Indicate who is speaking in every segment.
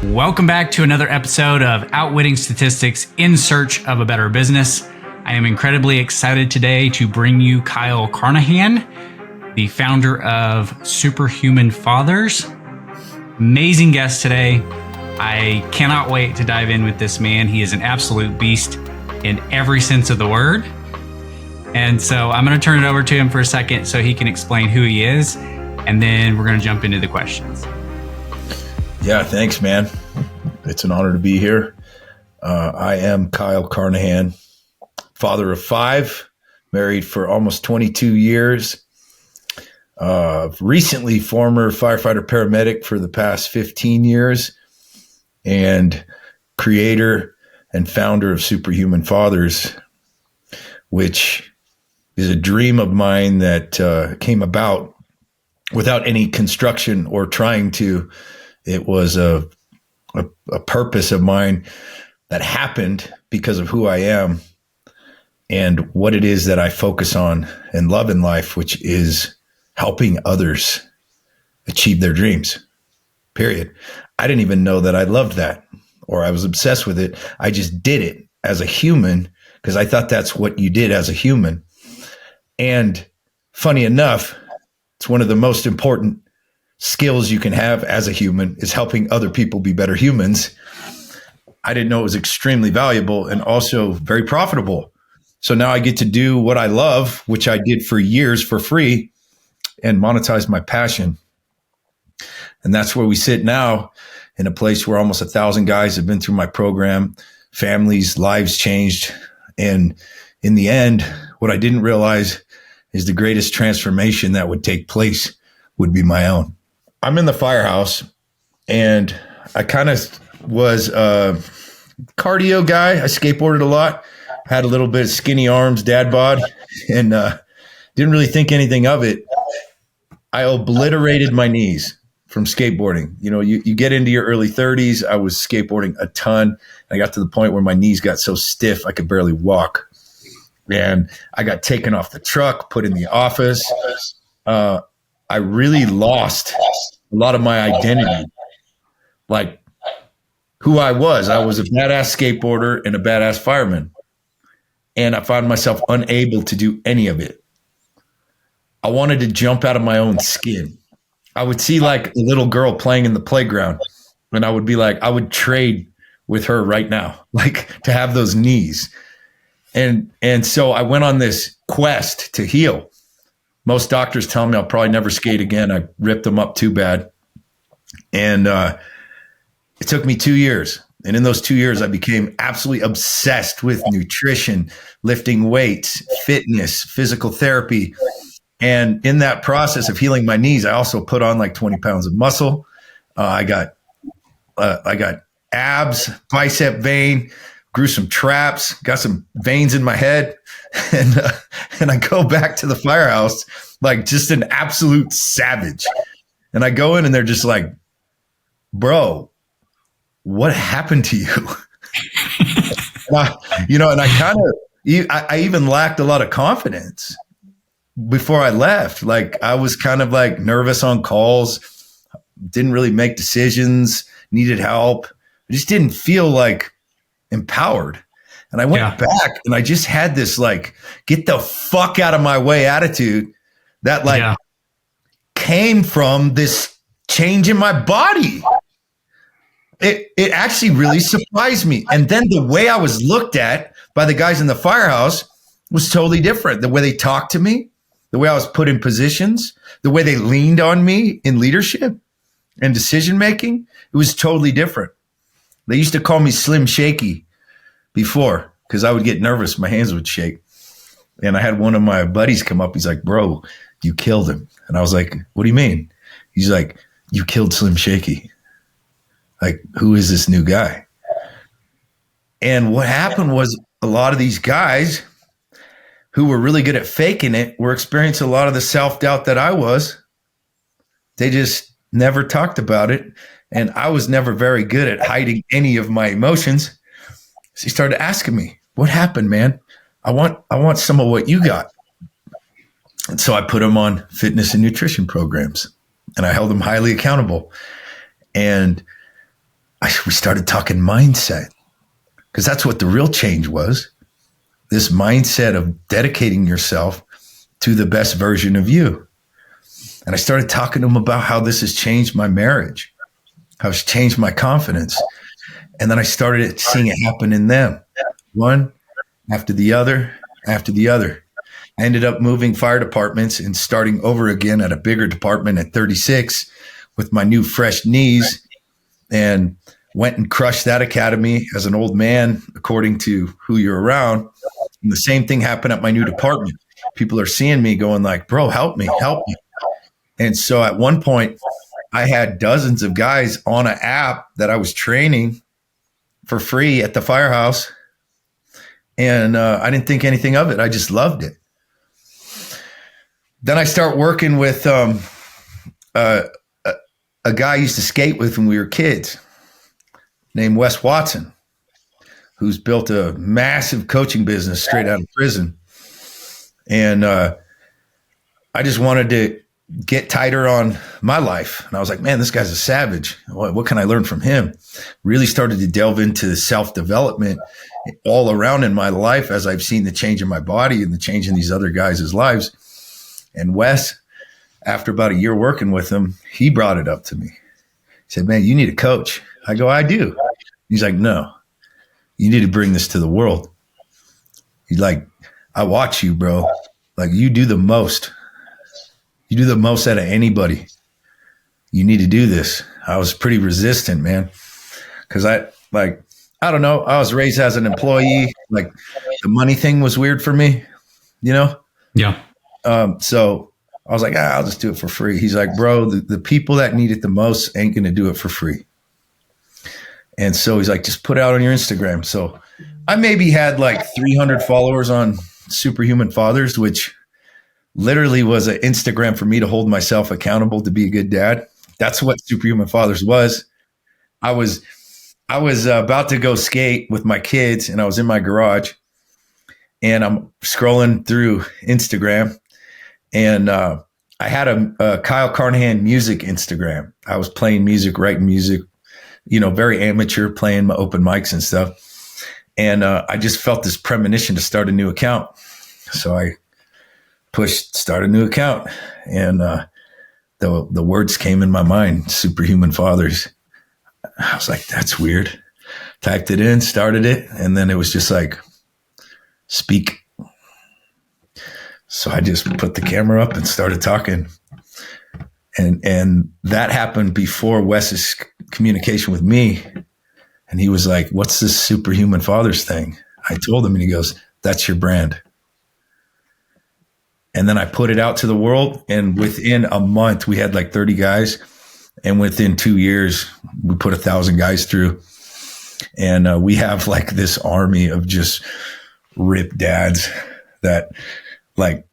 Speaker 1: Welcome back to another episode of Outwitting Statistics in Search of a Better Business. I am incredibly excited today to bring you Kyle Carnohan, the founder of Superhuman Fathers. Amazing guest today. I cannot wait to dive in with this man. He is an absolute beast in every sense of the word. And so I'm going to turn it over to him for a second so he can explain who he is, and then we're going to jump into the questions.
Speaker 2: Yeah, thanks, man. It's an honor to be here. I am Kyle Carnohan, father of 5, married for almost 22 years. Recently former firefighter paramedic for the past 15 years, and creator and founder of Superhuman Fathers, which is a dream of mine that came about without any construction or trying to. It was a purpose of mine that happened because of who I am and what it is that I focus on and love in life, which is helping others achieve their dreams, period. I didn't even know that I loved that or I was obsessed with it. I just did it as a human because I thought that's what you did as a human. And funny enough, it's one of the most important skills you can have as a human is helping other people be better humans. I didn't know it was extremely valuable and also very profitable. So now I get to do what I love, which I did for years for free, and monetize my passion. And that's where we sit now, in a place where almost 1,000 guys have been through my program, families, lives changed. And in the end, what I didn't realize is the greatest transformation that would take place would be my own. I'm in the firehouse, and I kind of was a cardio guy. I skateboarded a lot, had a little bit of skinny arms, dad bod, and didn't really think anything of it. I obliterated my knees from skateboarding. You know, you get into your early 30s. I was skateboarding a ton. I got to the point where my knees got so stiff I could barely walk. And I got taken off the truck, put in the office. I really lost a lot of my identity, like who I was. I was a badass skateboarder and a badass fireman. And I found myself unable to do any of it. I wanted to jump out of my own skin. I would see like a little girl playing in the playground, and I would be like, I would trade with her right now, like to have those knees. And so I went on this quest to heal. Most doctors tell me I'll probably never skate again. I ripped them up too bad. And it took me 2 years. And in those 2 years, I became absolutely obsessed with nutrition, lifting weights, fitness, physical therapy. And in that process of healing my knees, I also put on like 20 pounds of muscle. I got abs, bicep vein, grew some traps, got some veins in my head, and I go back to the firehouse like just an absolute savage. And I go in and they're just like, bro, what happened to you? And I even lacked a lot of confidence before I left. Like I was kind of like nervous on calls, didn't really make decisions, needed help. I just didn't feel like empowered. And I went back and I just had this like, get the fuck out of my way attitude that came from this change in my body. It actually really surprised me. And then the way I was looked at by the guys in the firehouse was totally different. The way they talked to me, the way I was put in positions, the way they leaned on me in leadership and decision-making, it was totally different. They used to call me Slim Shaky before because I would get nervous. My hands would shake. And I had one of my buddies come up. He's like, bro, you killed him. And I was like, what do you mean? He's like, you killed Slim Shaky. Like, who is this new guy? And what happened was a lot of these guys who were really good at faking it were experiencing a lot of the self-doubt that I was. They just never talked about it. And I was never very good at hiding any of my emotions. So he started asking me, what happened, man? I want some of what you got. And so I put him on fitness and nutrition programs, and I held him highly accountable. And we started talking mindset, because that's what the real change was. This mindset of dedicating yourself to the best version of you. And I started talking to him about how this has changed my marriage, how it's changed my confidence. And then I started seeing it happen in them, one after the other, after the other. I ended up moving fire departments and starting over again at a bigger department at 36 with my new fresh knees, and went and crushed that academy as an old man, according to who you're around. And the same thing happened at my new department. People are seeing me going like, bro, help me, help me. And so at one point, I had dozens of guys on an app that I was training for free at the firehouse. And I didn't think anything of it. I just loved it. Then I start working with a guy I used to skate with when we were kids named Wes Watson, who's built a massive coaching business straight out of prison. And I just wanted to get tighter on my life. And I was like, man, this guy's a savage. What can I learn from him? Really started to delve into self-development all around in my life as I've seen the change in my body and the change in these other guys' lives. And Wes, after about a year working with him, he brought it up to me. He said, man, you need a coach. I go, I do. He's like, no, you need to bring this to the world. He's like, I watch you, bro. Like, you do the most. You do the most out of anybody. You need to do this. I was pretty resistant, man. Because I don't know. I was raised as an employee. Like, the money thing was weird for me, you know?
Speaker 1: Yeah.
Speaker 2: So I was like, I'll just do it for free. He's like, bro, the people that need it the most ain't going to do it for free. And so he's like, just put it out on your Instagram. So I maybe had like 300 followers on Superhuman Fathers, which literally was an Instagram for me to hold myself accountable to be a good dad. That's what Superhuman Fathers was. I was about to go skate with my kids, and I was in my garage, and I'm scrolling through Instagram, and I had a Kyle Carnohan music Instagram. I was playing music, writing music, very amateur, playing my open mics and stuff. And I just felt this premonition to start a new account. So I pushed start a new account, and the words came in my mind, Superhuman Fathers. I was like, that's weird. Typed it in, started it, and then it was just like, speak. So I just put the camera up and started talking. And that happened before Wes's communication with me. And he was like, what's this Superhuman Fathers thing? I told him, and he goes, that's your brand. And then I put it out to the world, and within a month we had like 30 guys. And within 2 years, we put 1,000 guys through. And we have like this army of just ripped dads that, like,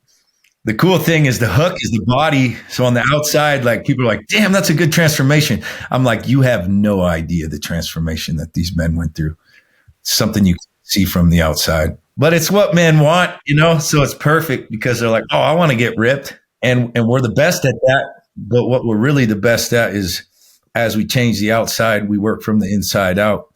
Speaker 2: the cool thing is the hook is the body. So on the outside, like, people are like, damn, that's a good transformation. I'm like, you have no idea the transformation that these men went through. It's something you can see from the outside, but it's what men want, so it's perfect because they're like, oh, I want to get ripped. And we're the best at that. But what we're really the best at is, as we change the outside, we work from the inside out.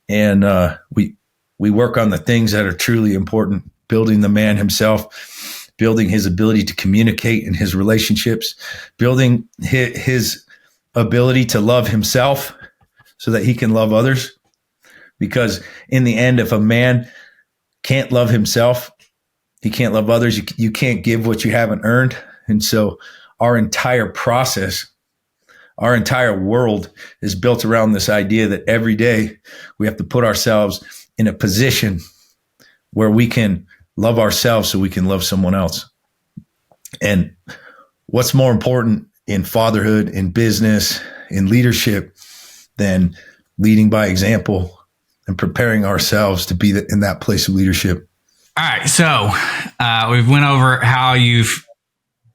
Speaker 2: And we work on the things that are truly important, building the man himself, building his ability to communicate in his relationships, building his ability to love himself so that he can love others. Because in the end, if a man can't love himself, he can't love others. You can't give what you haven't earned. And so our entire process, our entire world is built around this idea that every day we have to put ourselves in a position where we can love ourselves so we can love someone else. And what's more important in fatherhood, in business, in leadership than leading by example and preparing ourselves to be in that place of leadership?
Speaker 1: All right. So we've went over how you've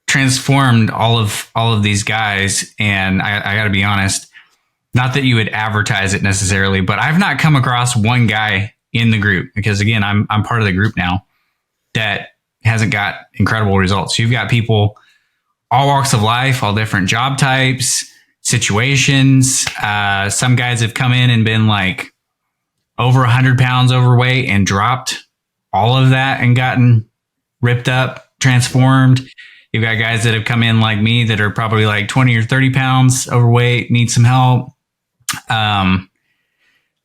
Speaker 1: transformed all of these guys. And I got to be honest, not that you would advertise it necessarily, but I've not come across one guy in the group, because again, I'm part of the group now, that hasn't got incredible results. You've got people, all walks of life, all different job types, situations. Some guys have come in and been like over 100 pounds overweight and dropped all of that and gotten ripped up, transformed. You've got guys that have come in like me that are probably like 20 or 30 pounds overweight, need some help. I've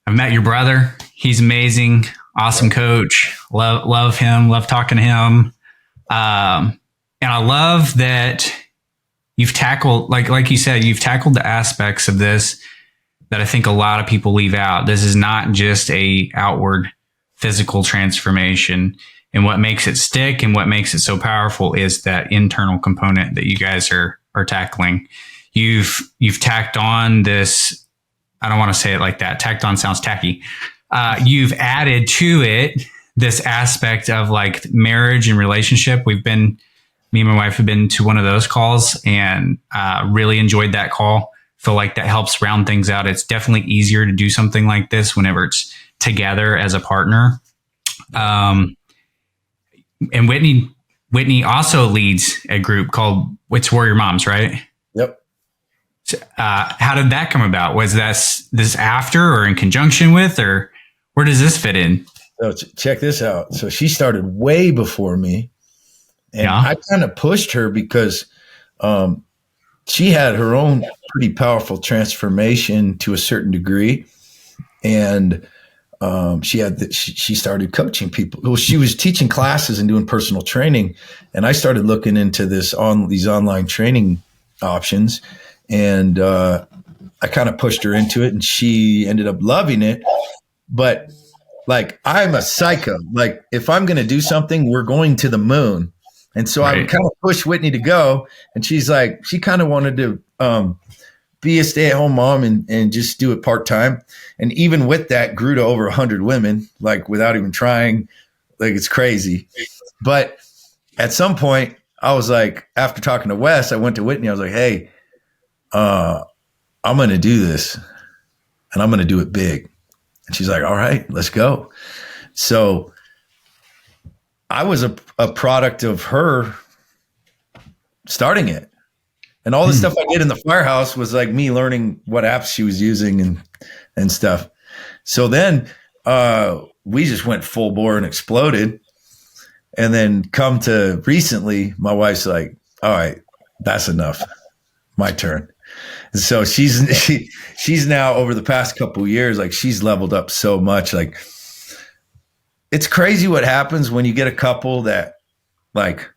Speaker 1: met your brother. He's amazing. Awesome coach. Love him. Love talking to him. And I love that you've tackled, like you said, you've tackled the aspects of this that I think a lot of people leave out. This is not just a outward physical transformation. And what makes it stick and what makes it so powerful is that internal component that you guys are tackling. You've tacked on this. I don't want to say it like that. Tacked on sounds tacky. You've added to it this aspect of like marriage and relationship. Me and my wife have been to one of those calls and really enjoyed that call. Feel like that helps round things out. It's definitely easier to do something like this whenever it's together as a partner. And Whitney also leads a group called It's Warrior Moms, right?
Speaker 2: Yep.
Speaker 1: So, how did that come about? Was this after or in conjunction with, or where does this fit in?
Speaker 2: So check this out. So she started way before me, and I kind of pushed her because she had her own pretty powerful transformation to a certain degree, and she started coaching people. Well, she was teaching classes and doing personal training, and I started looking into these online training options, and I kind of pushed her into it, and she ended up loving it. But like, I'm a psycho. Like, if I'm going to do something, we're going to the moon. And so I would kind of push Whitney to go, and she's like, she kind of wanted to be a stay-at-home mom and just do it part-time. And even with that, grew to over 100 women, like without even trying. Like, it's crazy. But at some point, I was like, after talking to Wes, I went to Whitney. I was like, hey, I'm going to do this, and I'm going to do it big. And she's like, all right, let's go. So I was a product of her starting it. And all the stuff I did in the firehouse was like me learning what apps she was using and stuff. So then we just went full bore and exploded. And then come to recently, my wife's like, all right, that's enough. My turn. And so she's now, over the past couple of years, like, she's leveled up so much. Like, it's crazy what happens when you get a couple that like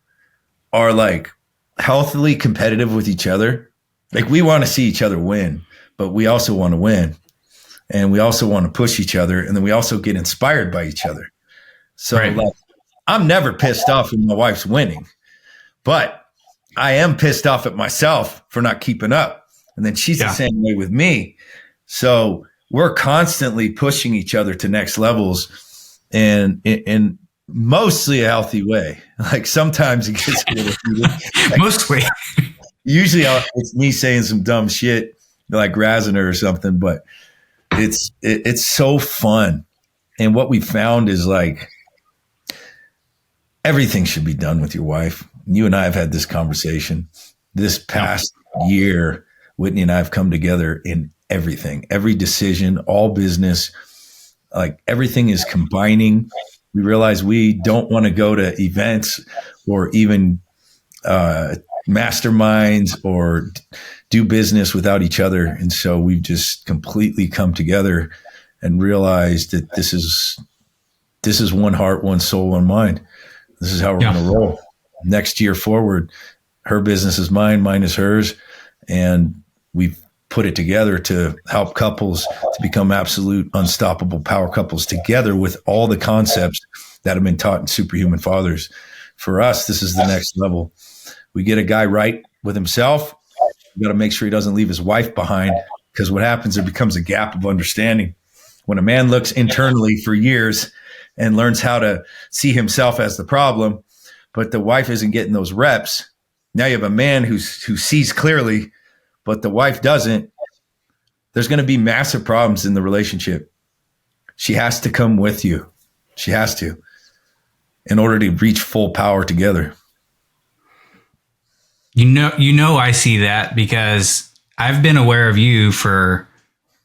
Speaker 2: are like healthily competitive with each other. Like, we want to see each other win, but we also want to win, and we also want to push each other. And then we also get inspired by each other. So like, I'm never pissed off when my wife's winning, but I am pissed off at myself for not keeping up. And then she's the same way with me. So we're constantly pushing each other to next levels, and in mostly a healthy way. Like, sometimes it gets a little heated.
Speaker 1: Mostly.
Speaker 2: Usually it's me saying some dumb shit, like razzing her or something, but it's so fun. And what we found is, like, everything should be done with your wife. You and I have had this conversation. This past year, Whitney and I have come together in everything, every decision, all business, like, everything is combining. We realize we don't want to go to events or even masterminds or do business without each other. And so we've just completely come together and realized that this is one heart, one soul, one mind. This is how we're going to roll. Next year forward, her business is mine, mine is hers. And we've put it together to help couples to become absolute unstoppable power couples together with all the concepts that have been taught in Superhuman Fathers. For us, this is the next level. We get a guy right with himself. We got to make sure he doesn't leave his wife behind, because what happens, there becomes a gap of understanding. When a man looks internally for years and learns how to see himself as the problem, but the wife isn't getting those reps, now you have a man who sees clearly, but the wife doesn't. There's going to be massive problems in the relationship. She has to come with you. She has to, in order to reach full power together.
Speaker 1: You know, I see that because I've been aware of you for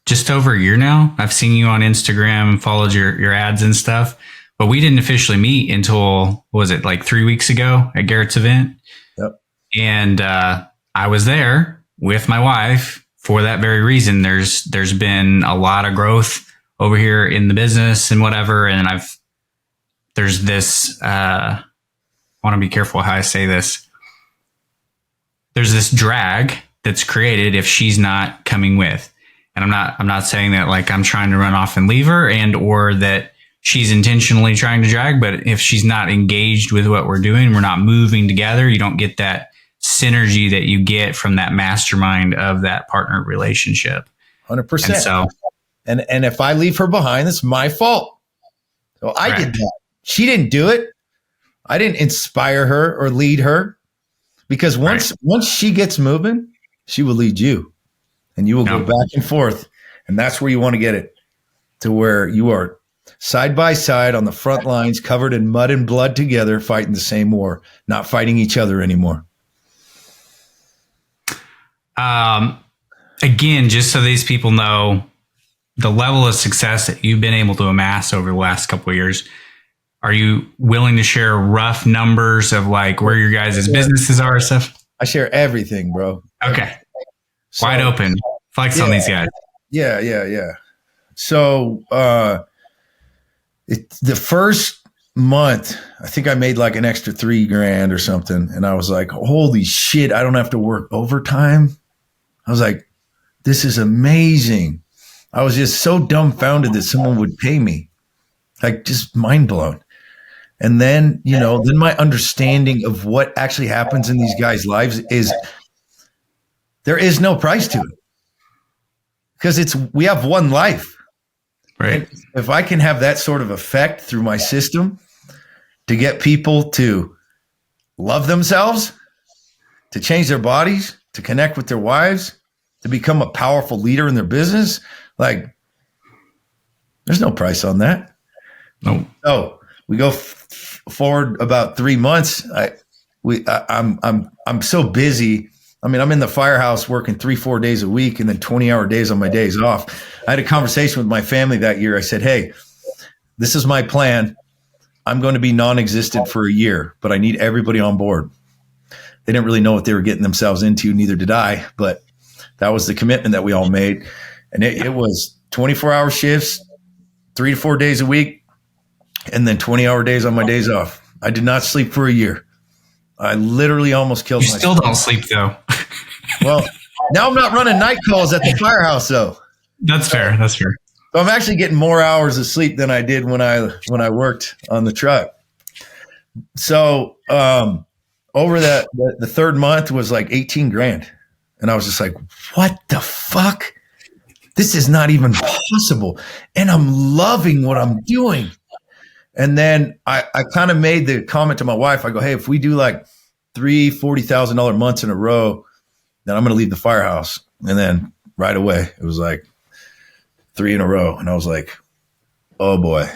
Speaker 1: just over a year now. I've seen you on Instagram and followed your ads and stuff, but we didn't officially meet until, what was it, like 3 weeks ago at Garrett's event?
Speaker 2: Yep.
Speaker 1: And I was there with my wife for that very reason. There's been a lot of growth over here in the business and whatever. And there's this, I want to be careful how I say this. There's this drag that's created if she's not coming with. And I'm not saying that like I'm trying to run off and leave her or that she's intentionally trying to drag, but if she's not engaged with what we're doing, we're not moving together, you don't get that synergy that you get from that mastermind of that partner relationship.
Speaker 2: 100%.
Speaker 1: And so,
Speaker 2: and if I leave her behind, it's my fault. So I did that. She didn't do it. I didn't inspire her or lead her, because once she gets moving, she will lead you, and you will go back and forth. And that's where you want to get it, to where you are side by side on the front lines, covered in mud and blood together, fighting the same war, not fighting each other anymore.
Speaker 1: Again, just so these people know the level of success that you've been able to amass over the last couple of years, are you willing to share rough numbers of like where your guys' businesses are and stuff?
Speaker 2: I share everything, bro.
Speaker 1: Okay. So, wide open. Flex on these guys.
Speaker 2: Yeah. So, the first month, I think I made like an extra $3,000 or something. And I was like, holy shit, I don't have to work overtime. I was like, this is amazing. I was just so dumbfounded that someone would pay me, like just mind blown. And then, then my understanding of what actually happens in these guys' lives is there is no price to it, because we have one life.
Speaker 1: Right.
Speaker 2: And if I can have that sort of effect through my system to get people to love themselves, to change their bodies, to connect with their wives, to become a powerful leader in their business, like there's no price on that.
Speaker 1: No.
Speaker 2: So we go forward about 3 months. I'm so busy. I mean, I'm in the firehouse working 3-4 days a week, and then 20-hour days on my days off. I had a conversation with my family that year. I said, hey, this is my plan. I'm going to be non-existent for a year, but I need everybody on board. They didn't really know what they were getting themselves into. Neither did I, but that was the commitment that we all made. And it was 24-hour shifts, 3 to 4 days a week, and then 20-hour days on my days off. I did not sleep for a year. I literally almost killed myself.
Speaker 1: You still don't sleep, though.
Speaker 2: Well, now I'm not running night calls at the firehouse, though.
Speaker 1: That's fair. That's fair.
Speaker 2: So I'm actually getting more hours of sleep than I did when I worked on the truck. So over the third month was like $18,000, and I was just like, "What the fuck? This is not even possible." And I'm loving what I'm doing. And then I kind of made the comment to my wife. I go, hey, if we do like $3,000, $40,000 months in a row, then I'm going to leave the firehouse. And then right away, it was like 3 in a row. And I was like, oh boy,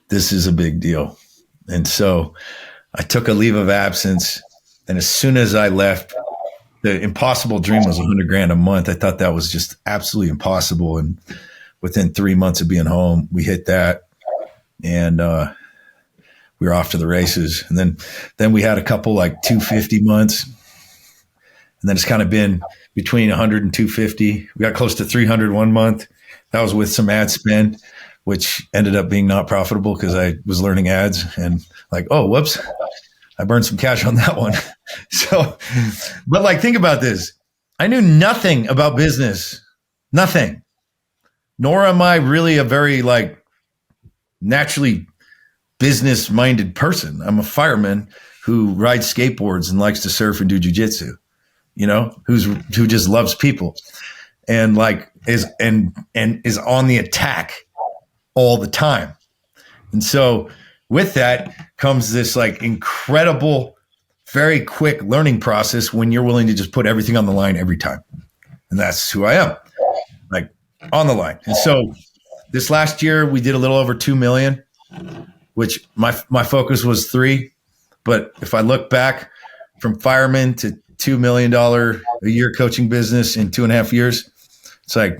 Speaker 2: this is a big deal. And so I took a leave of absence. And as soon as I left, the impossible dream was $100,000 a month. I thought that was just absolutely impossible. And within 3 months of being home, we hit that. And we were off to the races. And then we had a couple like 250 months. And then it's kind of been between 100 and 250. We got close to 300 one month. That was with some ad spend, which ended up being not profitable because I was learning ads and like, oh, whoops, I burned some cash on that one. So, but like, think about this. I knew nothing about business, nothing, nor am I really a very like naturally business-minded person. I'm a fireman who rides skateboards and likes to surf and do jujitsu, who just loves people and like is on the attack all the time. And so with that comes this like incredible, very quick learning process when you're willing to just put everything on the line every time. And that's who I am, like on the line. And so this last year, we did a little over 2 million, which my focus was 3. But if I look back from fireman to $2 million a year coaching business in 2.5 years. It's like,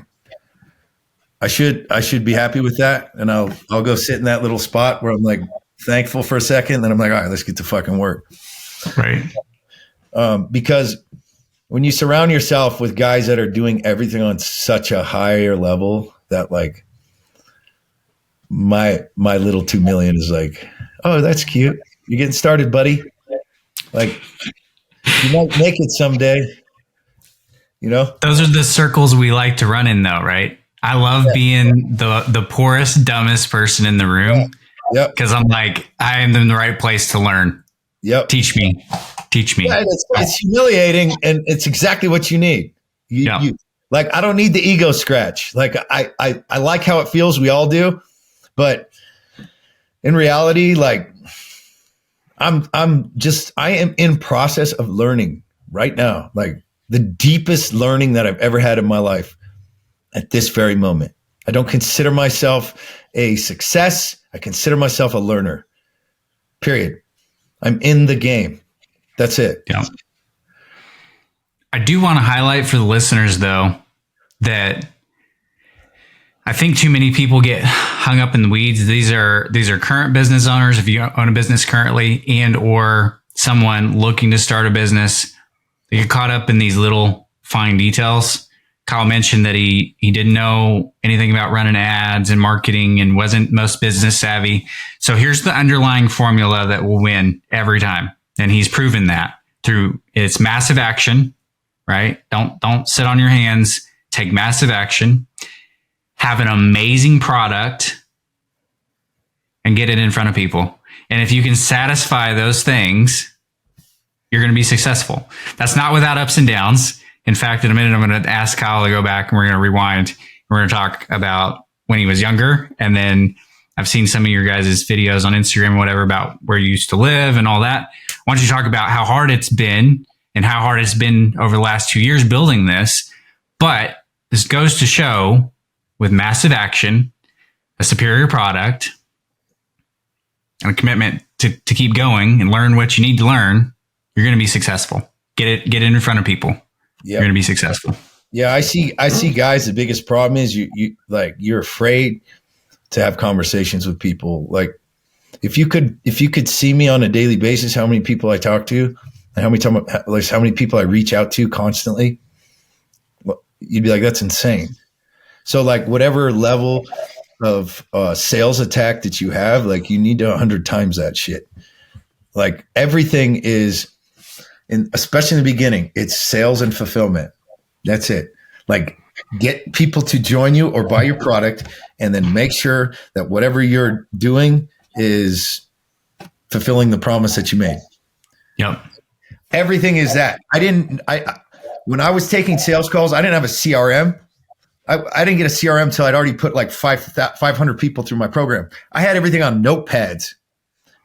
Speaker 2: I should be happy with that. And I'll go sit in that little spot where I'm like thankful for a second. Then I'm like, all right, let's get to fucking work.
Speaker 1: Right.
Speaker 2: Because when you surround yourself with guys that are doing everything on such a higher level, that like my little 2 million is like, oh, that's cute. You're getting started, buddy. Like, you might make it someday. You know,
Speaker 1: those are the circles we like to run in, though, right? I love being the poorest, dumbest person in the room.
Speaker 2: Yep.
Speaker 1: Because I'm like, I am in the right place to learn.
Speaker 2: Yep.
Speaker 1: Teach me.
Speaker 2: Yeah, it's humiliating, and it's exactly what you need. You like, I don't need the ego scratch. Like, I like how it feels. We all do, but in reality, like, I am in process of learning right now. Like, the deepest learning that I've ever had in my life at this very moment. I don't consider myself a success. I consider myself a learner, period. I'm in the game. That's it.
Speaker 1: Yeah. I do want to highlight for the listeners, though, that I think too many people get hung up in the weeds. These are current business owners. If you own a business currently, and or someone looking to start a business, they get caught up in these little fine details. Kyle mentioned that he didn't know anything about running ads and marketing and wasn't most business savvy. So here's the underlying formula that will win every time. And he's proven that through its massive action, right? Don't sit on your hands, take massive action, have an amazing product, and get it in front of people. And if you can satisfy those things, you're going to be successful. That's not without ups and downs. In fact, in a minute, I'm going to ask Kyle to go back and we're going to rewind. We're going to talk about when he was younger. And then I've seen some of your guys' videos on Instagram or whatever about where you used to live and all that. Why don't you talk about how hard it's been and how hard it's been over the last 2 years building this. But this goes to show with massive action, a superior product, and a commitment to keep going and learn what you need to learn, you're going to be successful. Get it in front of people. Yep. You're going to be successful.
Speaker 2: Yeah, I see guys, the biggest problem is you're afraid to have conversations with people. Like, if you could see me on a daily basis, how many people I talk to and how many people I reach out to constantly, well, you'd be like, that's insane. So like, whatever level of sales attack that you have, like, you need to 100 times that shit. Like, everything is, especially in the beginning, it's sales and fulfillment. That's it. Like, get people to join you or buy your product, and then make sure that whatever you're doing is fulfilling the promise that you made.
Speaker 1: Yep.
Speaker 2: Everything is that. When I was taking sales calls, I didn't have a CRM. I didn't get a CRM until I'd already put like 500 people through my program. I had everything on notepads.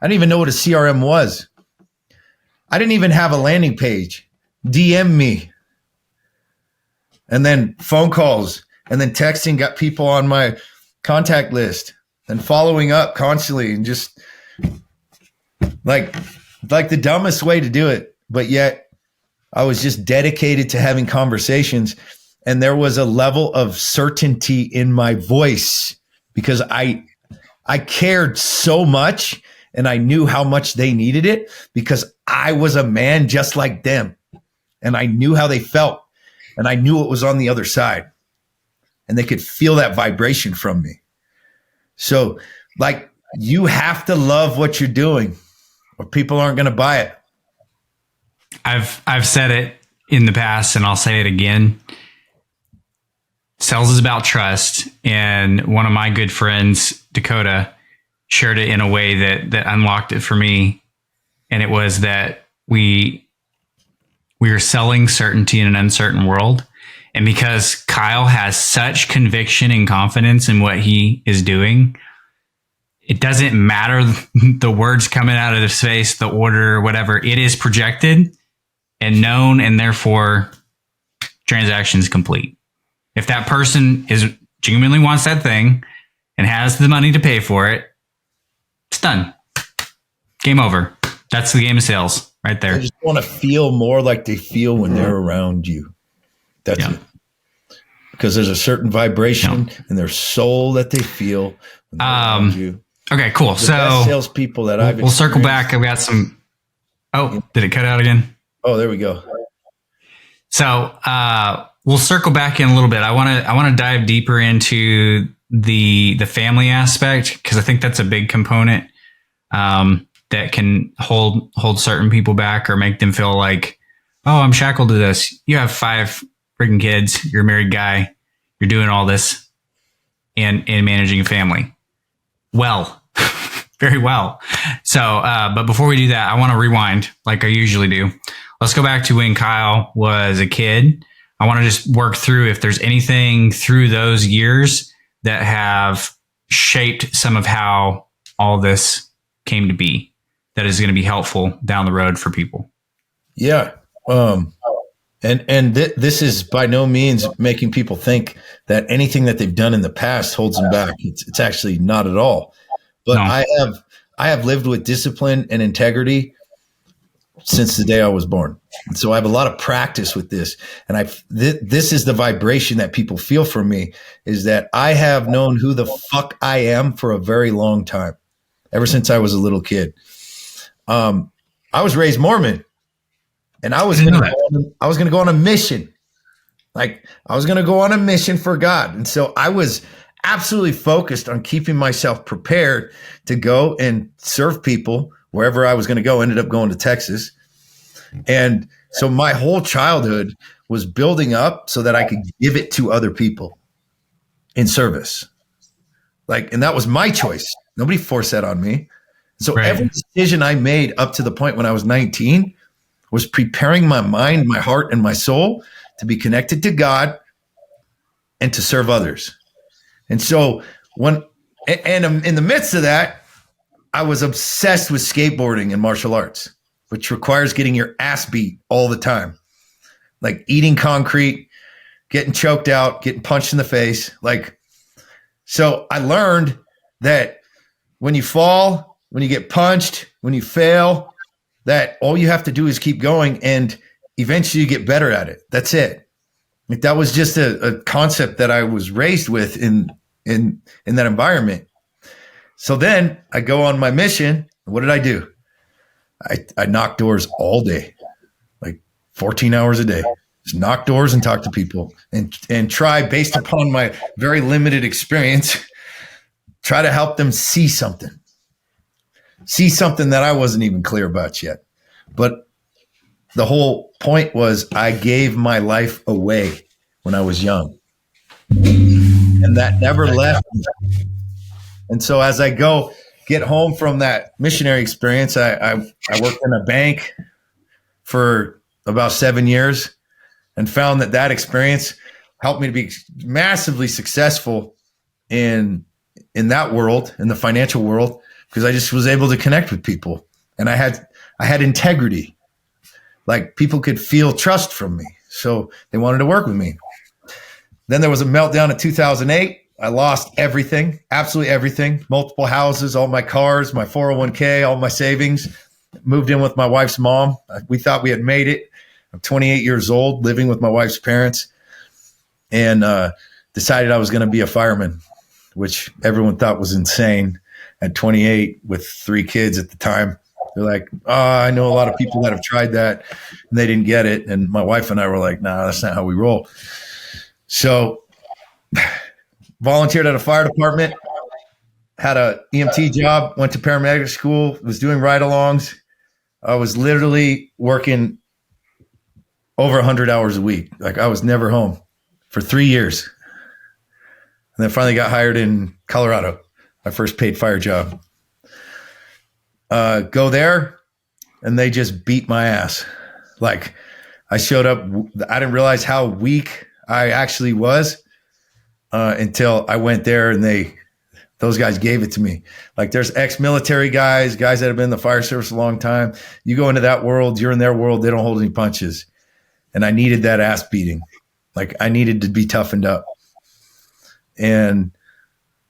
Speaker 2: I didn't even know what a CRM was. I didn't even have a landing page. DM me. And then phone calls, and then texting got people on my contact list, and following up constantly, and just like the dumbest way to do it. But yet I was just dedicated to having conversations. And there was a level of certainty in my voice because I cared so much, and I knew how much they needed it because I was a man just like them, and I knew how they felt, and I knew what was on the other side, and they could feel that vibration from me. So, like, you have to love what you're doing or people aren't going to buy it.
Speaker 1: I've said it in the past, and I'll say it again. Sales is about trust. And one of my good friends, Dakota, shared it in a way that unlocked it for me. And it was that we are selling certainty in an uncertain world. And because Kyle has such conviction and confidence in what he is doing, it doesn't matter the words coming out of his face, the order, whatever. It is projected and known, and therefore transaction's complete. If that person genuinely wants that thing and has the money to pay for it, it's done. Game over. That's the game of sales, right there.
Speaker 2: They just want to feel more like they feel when they're around you. That's it. Because there's a certain vibration in their soul that they feel when they're around you.
Speaker 1: Okay, cool.
Speaker 2: The best salespeople that I've
Speaker 1: we'll circle back. I've got some. Oh, did it cut out again?
Speaker 2: Oh, there we go.
Speaker 1: So we'll circle back in a little bit. I want to dive deeper into the family aspect, because I think that's a big component that can hold certain people back or make them feel like, oh, I'm shackled to this. You have 5 freaking kids. You're a married guy. You're doing all this and managing a family. Well, very well. So, but before we do that, I want to rewind like I usually do. Let's go back to when Kyle was a kid. I want to just work through if there's anything through those years that have shaped some of how all this came to be that is going to be helpful down the road for people.
Speaker 2: Yeah. This is by no means making people think that anything that they've done in the past holds them back. It's actually not at all. But no. I have lived with discipline and integrity since the day I was born. And so I have a lot of practice with this. And this is the vibration that people feel from me, is that I have known who the fuck I am for a very long time, ever since I was a little kid. I was raised Mormon, and I was going to go on a mission. Like, I was going to go on a mission for God. And so I was absolutely focused on keeping myself prepared to go and serve people wherever I was going to go. Ended up going to Texas. And so my whole childhood was building up so that I could give it to other people in service. And that was my choice. Nobody forced that on me. So every decision I made up to the point when I was 19 was preparing my mind, my heart, and my soul to be connected to God and to serve others. And so in the midst of that, I was obsessed with skateboarding and martial arts, which requires getting your ass beat all the time, like eating concrete, getting choked out, getting punched in the face. So I learned that when you fall, when you get punched, when you fail, that all you have to do is keep going, and eventually you get better at it. That's it. That was just a concept that I was raised with in that environment. So then I go on my mission. What did I do? I knock doors all day, like 14 hours a day. Just knock doors and talk to people and try, based upon my very limited experience, try to help them see something that I wasn't even clear about yet. But the whole point was I gave my life away when I was young, and that never left me. And so as I get home from that missionary experience, I worked in a bank for about 7 years and found that experience helped me to be massively successful in that world, in the financial world, because I just was able to connect with people, and I had integrity. Like, people could feel trust from me, so they wanted to work with me. Then there was a meltdown in 2008. I lost everything, absolutely everything, multiple houses, all my cars, my 401k, all my savings. Moved in with my wife's mom. We thought we had made it. I'm 28 years old, living with my wife's parents, and decided I was going to be a fireman, which everyone thought was insane at 28 with 3 kids at the time. They're like, I know a lot of people that have tried that and they didn't get it. And my wife and I were like, nah, that's not how we roll. So volunteered at a fire department, had a EMT job, went to paramedic school, was doing ride-alongs. I was literally working over 100 hours a week. Like, I was never home for 3 years. And then finally got hired in Colorado, my first paid fire job. Go there, and they just beat my ass. Like, I showed up, I didn't realize how weak I actually was until I went there, and those guys gave it to me. Like, there's ex-military guys that have been in the fire service a long time. You go into that world, you're in their world, they don't hold any punches. And I needed that ass beating. Like, I needed to be toughened up. And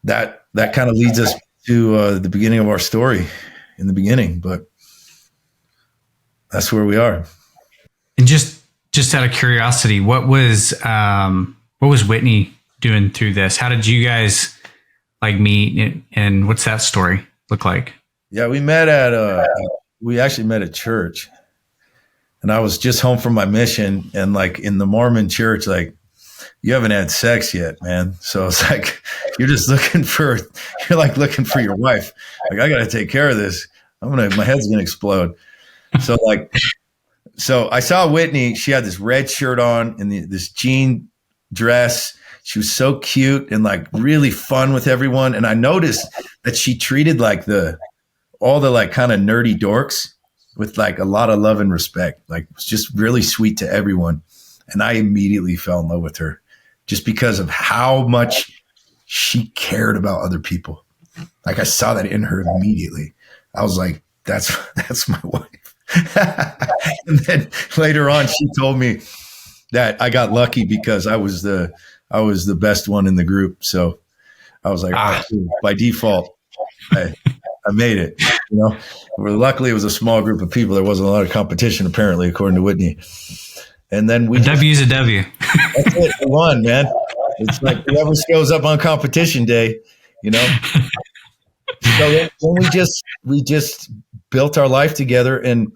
Speaker 2: that kind of leads us to the beginning of our story in the beginning. But that's where we are.
Speaker 1: And just out of curiosity, what was Whitney doing through this? How did you guys like meet, and what's that story look like?
Speaker 2: Yeah, we actually met at church, and I was just home from my mission, and like in the Mormon church, like you haven't had sex yet, man. So it's like you're looking for your wife. Like I got to take care of this. My head's gonna explode. So I saw Whitney. She had this red shirt on and this jean dress. She was so cute and like really fun with everyone. And I noticed that she treated like all the like kind of nerdy dorks with like a lot of love and respect. Like it was just really sweet to everyone. And I immediately fell in love with her just because of how much she cared about other people. Like I saw that in her immediately. I was like, that's my wife. And then later on, she told me that I got lucky because I was the best one in the group. So I was like, by default, I made it. Well, luckily it was a small group of people. There wasn't a lot of competition, apparently, according to Whitney. And then
Speaker 1: a W is a W.
Speaker 2: That's it. We won, man. It's like whoever shows up on competition day, So then we just built our life together, and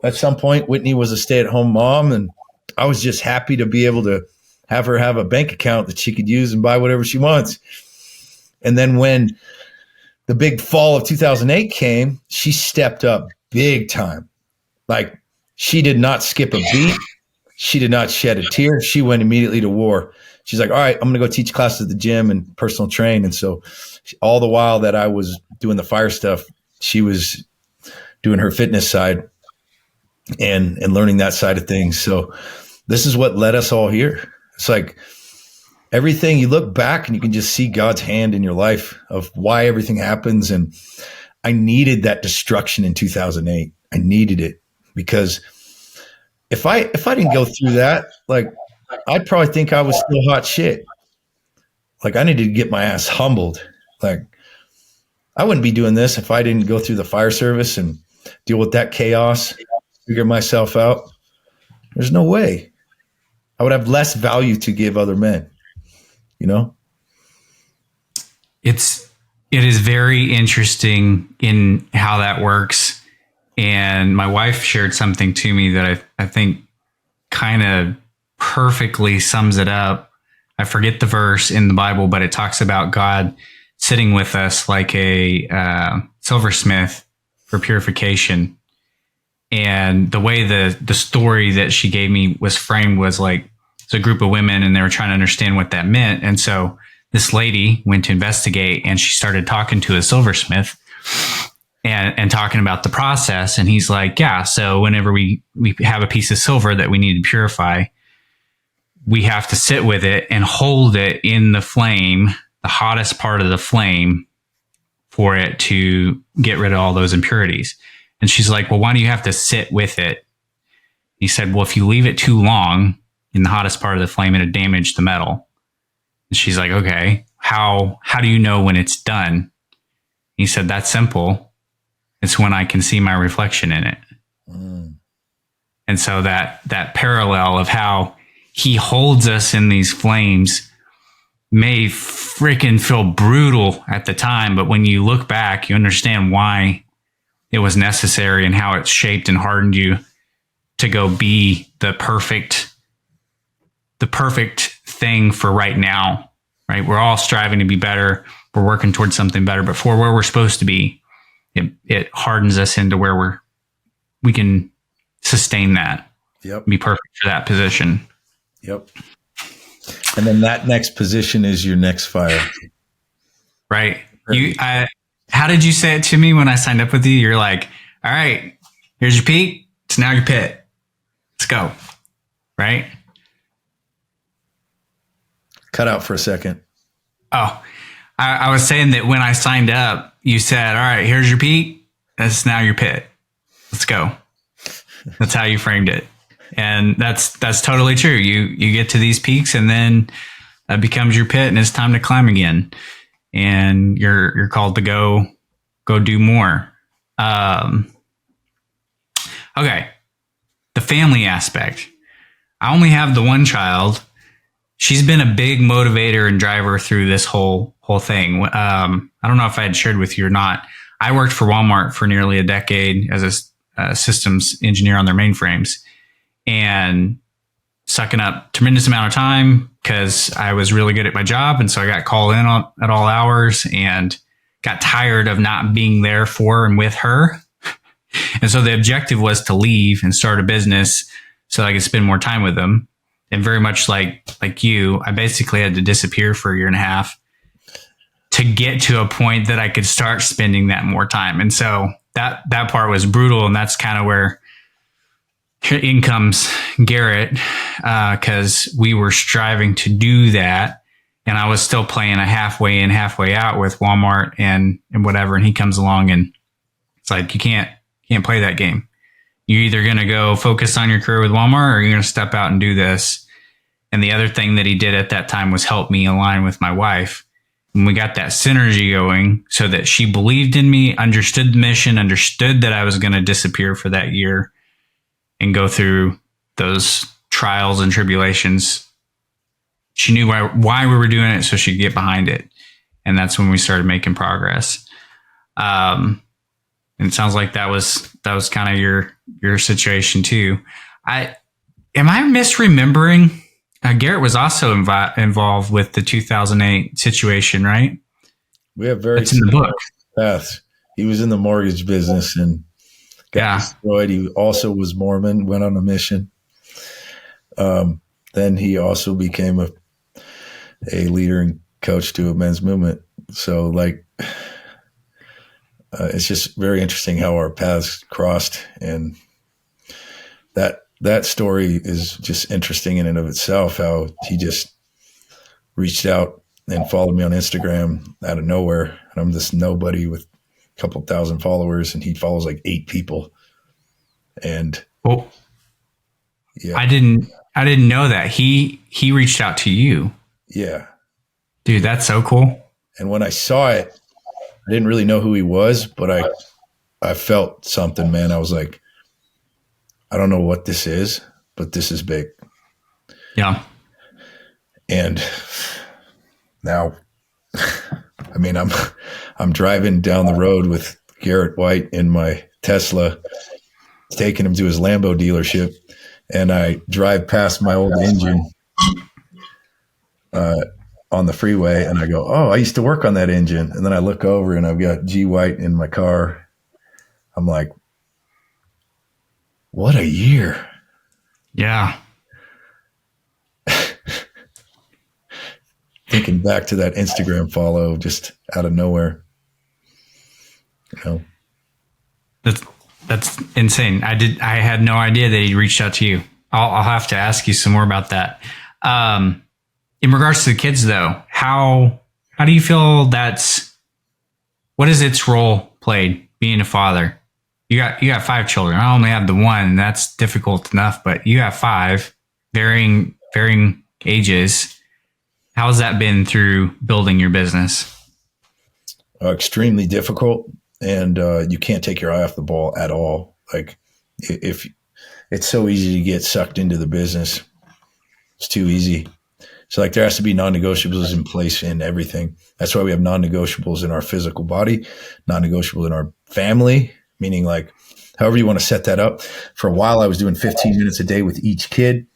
Speaker 2: at some point Whitney was a stay-at-home mom, and I was just happy to be able to have her have a bank account that she could use and buy whatever she wants. And then when the big fall of 2008 came, she stepped up big time. Like she did not skip a beat. She did not shed a tear. She went immediately to war. She's like, all right, I'm going to go teach classes at the gym and personal train. And so all the while that I was doing the fire stuff, she was doing her fitness side and learning that side of things. So this is what led us all here. It's like everything, you look back and you can just see God's hand in your life of why everything happens. And I needed that destruction in 2008. I needed it because if I didn't go through that, like I'd probably think I was still hot shit. Like I needed to get my ass humbled. Like I wouldn't be doing this if I didn't go through the fire service and deal with that chaos, figure myself out. There's no way. I would have less value to give other men,
Speaker 1: It is very interesting in how that works. And my wife shared something to me that I think kind of perfectly sums it up. I forget the verse in the Bible, but it talks about God sitting with us like a silversmith for purification. And the way the story that she gave me was framed was like it's a group of women and they were trying to understand what that meant. And so this lady went to investigate and she started talking to a silversmith and talking about the process. And he's like, yeah, so whenever we have a piece of silver that we need to purify, we have to sit with it and hold it in the flame, the hottest part of the flame, for it to get rid of all those impurities. And she's like, well, why do you have to sit with it? He said, well, if you leave it too long in the hottest part of the flame, it'll damage the metal. And she's like, okay, how do you know when it's done? He said, that's simple. It's when I can see my reflection in it. Mm. And so that parallel of how he holds us in these flames may freaking feel brutal at the time, but when you look back, you understand why it was necessary and how it shaped and hardened you to go be the perfect thing for right now, right? We're all striving to be better. We're working towards something better, but for where we're supposed to be, it hardens us into where we can sustain that.
Speaker 2: Yep.
Speaker 1: Be perfect for that position.
Speaker 2: Yep. And then that next position is your next fire.
Speaker 1: Right. How did you say it to me when I signed up with you? You're like, all right, here's your peak. It's now your pit. Let's go. Right.
Speaker 2: Cut out for a second.
Speaker 1: Oh, I was saying that when I signed up, you said, all right, here's your peak. That's now your pit. Let's go. That's how you framed it. And that's totally true. You get to these peaks and then that becomes your pit and it's time to climb again. And you're called to go do more. I Okay. The family aspect. I only have the one child. She's been a big motivator and driver through this whole thing. I don't know if I had shared with you or not. I worked for Walmart for nearly a decade as a systems engineer on their mainframes, and sucking up tremendous amount of time because I was really good at my job. And so I got called in at all hours and got tired of not being there for and with her. And so the objective was to leave and start a business so I could spend more time with them. And very much like you, I basically had to disappear for a year and a half to get to a point that I could start spending that more time. And so that part was brutal. And that's kind of where in comes Garrett, because we were striving to do that. And I was still playing a halfway in, halfway out with Walmart and whatever. And he comes along and it's like, you can't play that game. You're either going to go focus on your career with Walmart or you're going to step out and do this. And the other thing that he did at that time was help me align with my wife. And we got that synergy going so that she believed in me, understood the mission, understood that I was going to disappear for that year and go through those trials and tribulations. She knew why we were doing it, so she'd get behind it. And that's when we started making progress. And it sounds like that was kind of your situation too. Am I misremembering? Garrett was also involved with the 2008 situation, right?
Speaker 2: We have very
Speaker 1: in the book.
Speaker 2: Paths. He was in the mortgage business and got destroyed. He also was Mormon, went on a mission. Then he also became a leader and coach to a men's movement. So it's just very interesting how our paths crossed, and that story is just interesting in and of itself, how he just reached out and followed me on Instagram out of nowhere. And I'm this nobody with a couple thousand followers, and he follows like 8 people. And
Speaker 1: yeah, I didn't know that he reached out to you.
Speaker 2: Yeah,
Speaker 1: dude, that's so cool.
Speaker 2: And when I saw it, I didn't really know who he was, but I felt something, man. I was like, I don't know what this is, but this is big.
Speaker 1: Yeah.
Speaker 2: And now, I mean, I'm driving down the road with Garrett White in my Tesla, taking him to his Lambo dealership, and I drive past my old engine on the freeway, and I go, oh, I used to work on that engine. And then I look over and I've got G White in my car. I'm like, what a year.
Speaker 1: Yeah.
Speaker 2: Thinking back to that Instagram follow just out of nowhere. You know,
Speaker 1: that's insane. I had no idea that he reached out to you. I'll have to ask you some more about that. In regards to the kids though, how do you feel what is its role played being a father? You got 5 children. I only have the one, and that's difficult enough, but you have 5 varying ages. How's that been through building your business?
Speaker 2: Extremely difficult, and you can't take your eye off the ball at all. Like, if it's so easy to get sucked into the business, it's too easy. So there has to be non-negotiables in place in everything. That's why we have non-negotiables in our physical body, non-negotiable in our family, meaning however you want to set that up. For a while, I was doing 15 minutes a day with each kid.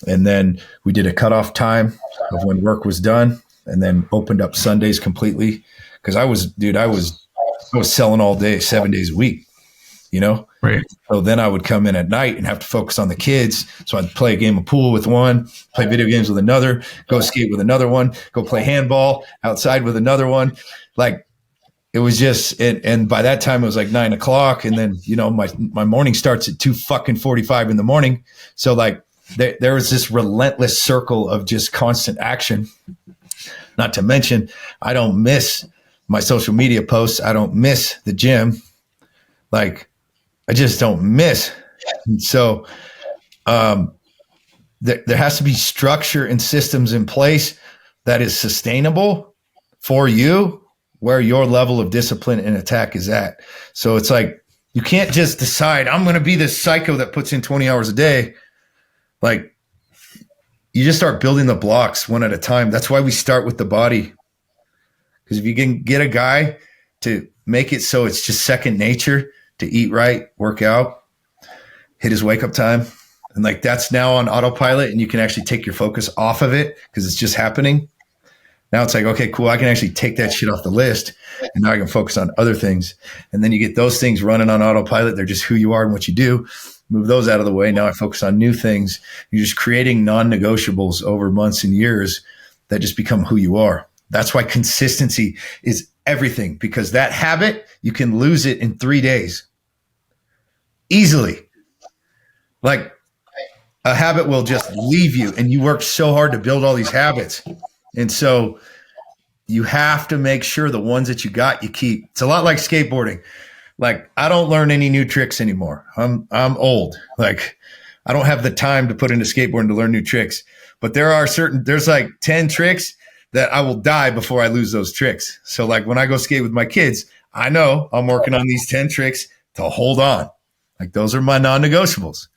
Speaker 2: And then we did a cutoff time of when work was done, and then opened up Sundays completely. Cause I was selling all day, 7 days a week, you know?
Speaker 1: Right.
Speaker 2: So then I would come in at night and have to focus on the kids. So I'd play a game of pool with one, play video games with another, go skate with another one, go play handball outside with another one. It was just, and by that time it was 9 o'clock. And then, my morning starts at 2:45 in the morning. So there was this relentless circle of just constant action. Not to mention, I don't miss my social media posts. I don't miss the gym. I just don't miss. And so there has to be structure and systems in place that is sustainable for you, where your level of discipline and attack is at. So it's You can't just decide, I'm going to be this psycho that puts in 20 hours a day. Like, you just start building the blocks one at a time. That's why we start with the body. Because if you can get a guy to make it so it's just second nature to eat right, work out, hit his wake up time, and like that's now on autopilot, and you can actually take your focus off of it because it's just happening. Now it's like, okay, cool. I can actually take that shit off the list, and now I can focus on other things. And then you get those things running on autopilot. They're just who you are and what you do. Move those out of the way. Now I focus on new things. You're just creating non-negotiables over months and years that just become who you are. That's why consistency is everything, because that habit, you can lose it in 3 days. Easily. Like a habit will just leave you, and you work so hard to build all these habits. And so you have to make sure the ones that you got, you keep. It's a lot like skateboarding. Like, I don't learn any new tricks anymore. I'm old. Like, I don't have the time to put into skateboarding to learn new tricks. But there's like 10 tricks that I will die before I lose those tricks. So like when I go skate with my kids, I know I'm working on these 10 tricks to hold on. Like, those are my non-negotiables,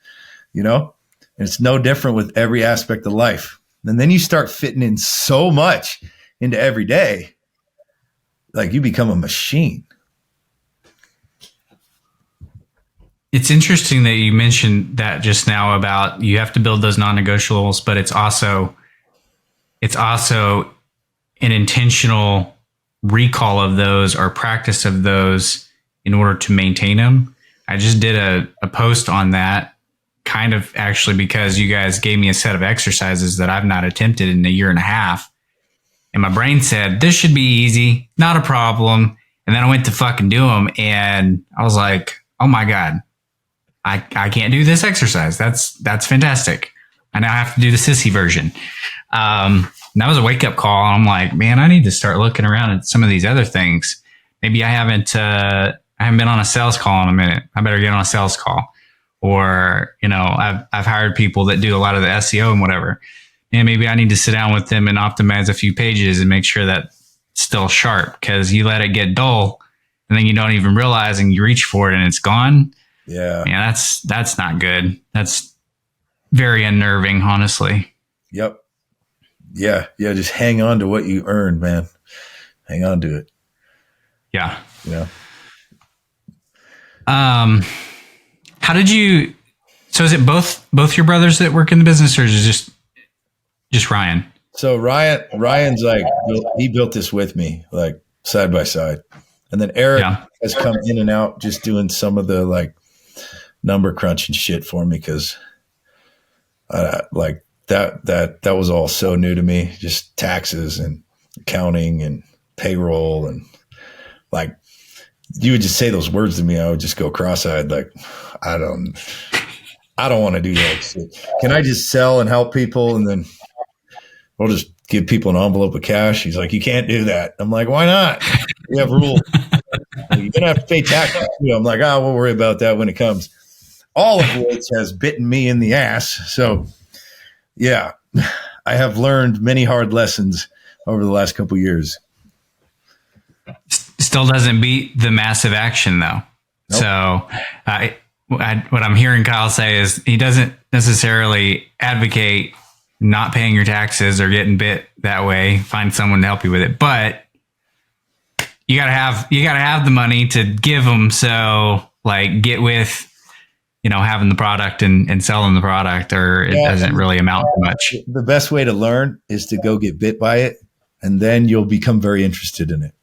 Speaker 2: And it's no different with every aspect of life. And then you start fitting in so much into every day, like you become a machine.
Speaker 1: It's interesting that you mentioned that just now about you have to build those non-negotiables, but it's also an intentional recall of those or practice of those in order to maintain them. I just did a post on that, kind of actually because you guys gave me a set of exercises that I've not attempted in a year and a half. And my brain said, this should be easy, not a problem. And then I went to fucking do them. And I was like, oh my God, I can't do this exercise. That's fantastic. I now have to do the sissy version. And that was a wake up call. I'm like, man, I need to start looking around at some of these other things. Maybe I haven't been on a sales call in a minute. I better get on a sales call. Or, I've hired people that do a lot of the SEO and whatever. And maybe I need to sit down with them and optimize a few pages and make sure that's still sharp, because you let it get dull and then you don't even realize and you reach for it and it's gone.
Speaker 2: Yeah.
Speaker 1: Man, that's not good. That's very unnerving, honestly.
Speaker 2: Yep. Yeah. Yeah. Just hang on to what you earned, man. Hang on to it.
Speaker 1: Yeah.
Speaker 2: Yeah.
Speaker 1: How did you, so is it both your brothers that work in the business, or is it just Ryan?
Speaker 2: So Ryan's like, he built this with me, like side by side. And then Eric has come in and out just doing some of the like number crunching shit for me, because like that was all so new to me, just taxes and accounting and payroll. And like, you would just say those words to me, I would just go cross-eyed, like, I don't want to do that shit. Can I just sell and help people, and then we'll just give people an envelope of cash? He's like, you can't do that. I'm like, why not? We have rules. You're gonna have to pay taxes too. I'm like, we'll worry about that when it comes. All of which has bitten me in the ass. So yeah, I have learned many hard lessons over the last couple of years.
Speaker 1: Still doesn't beat the massive action though. Nope. So what I'm hearing Kyle say is he doesn't necessarily advocate not paying your taxes or getting bit that way. Find someone to help you with it, but you gotta have the money to give them. So like, get with, having the product and selling the product, or it doesn't really amount to much.
Speaker 2: The best way to learn is to go get bit by it, and then you'll become very interested in it.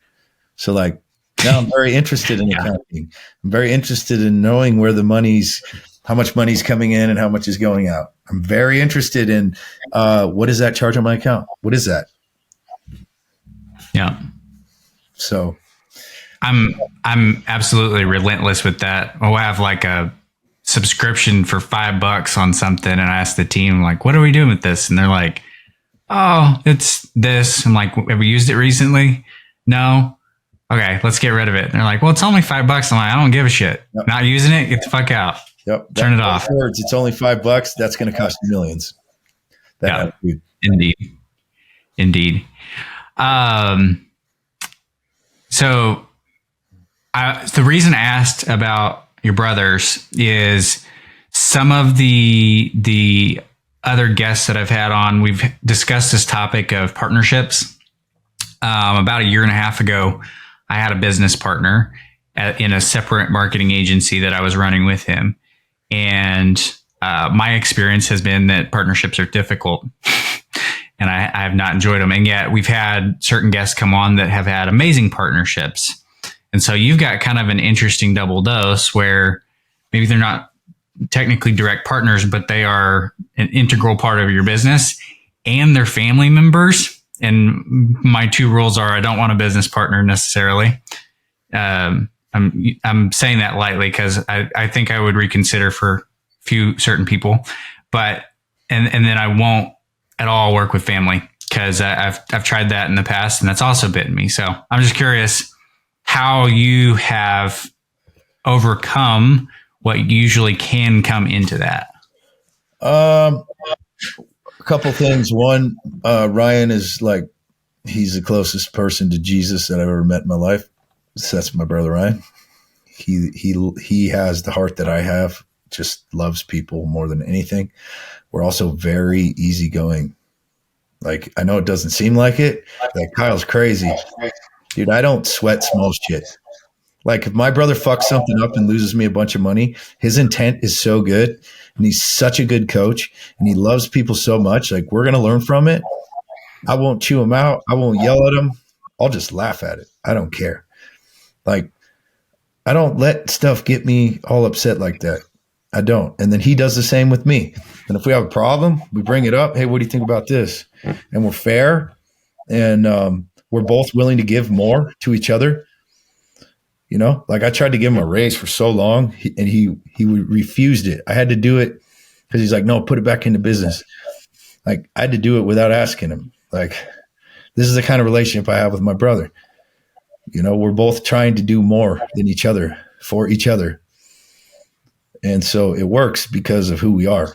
Speaker 2: So like, now I'm very interested in accounting. I'm very interested in knowing where how much money's coming in and how much is going out. I'm very interested in what is that charge on my account? What is that?
Speaker 1: Yeah.
Speaker 2: So
Speaker 1: I'm absolutely relentless with that. I have like a subscription for $5 on something, and I asked the team, like, what are we doing with this? And they're like, oh, it's this. I'm like, have we used it recently? No. Okay, let's get rid of it. And they're like, well, it's only $5. I'm like, I don't give a shit. Yep. Not using it, get the fuck out.
Speaker 2: Yep.
Speaker 1: Turn it off.
Speaker 2: Words, it's only $5. That's going to cost you millions.
Speaker 1: Indeed. So the reason I asked about your brothers is some of the other guests that I've had on. We've discussed this topic of partnerships. About a year and a half ago, I had a business partner in a separate marketing agency that I was running with him. And my experience has been that partnerships are difficult and I have not enjoyed them. And yet we've had certain guests come on that have had amazing partnerships. And so you've got kind of an interesting double dose where maybe they're not technically direct partners, but they are an integral part of your business and they're family members. And my two rules are I don't want a business partner necessarily. I'm saying that lightly because I think I would reconsider for few certain people, but and then I won't at all work with family because I've tried that in the past and that's also bitten me. So I'm just curious how you have overcome what usually can come into that.
Speaker 2: A couple things. One, Ryan is like, he's the closest person to Jesus that I've ever met in my life. So that's my brother Ryan. He has the heart that I have, just loves people more than anything. We're also very easygoing. Like, I know it doesn't seem like it. Like, Kyle's crazy. Dude, I don't sweat small shit. Like, if my brother fucks something up and loses me a bunch of money, his intent is so good and he's such a good coach and he loves people so much. Like, we're going to learn from it. I won't chew him out. I won't yell at him. I'll just laugh at it. I don't care. Like, I don't let stuff get me all upset like that. I don't. And then he does the same with me. And if we have a problem, we bring it up. Hey, what do you think about this? And we're fair. And we're both willing to give more to each other. You know, like I tried to give him a raise for so long and he refused it. I had to do it because he's like, no, put it back into business. Like, I had to do it without asking him. Like, this is the kind of relationship I have with my brother. You know, we're both trying to do more than each other for each other. And so it works because of who we are.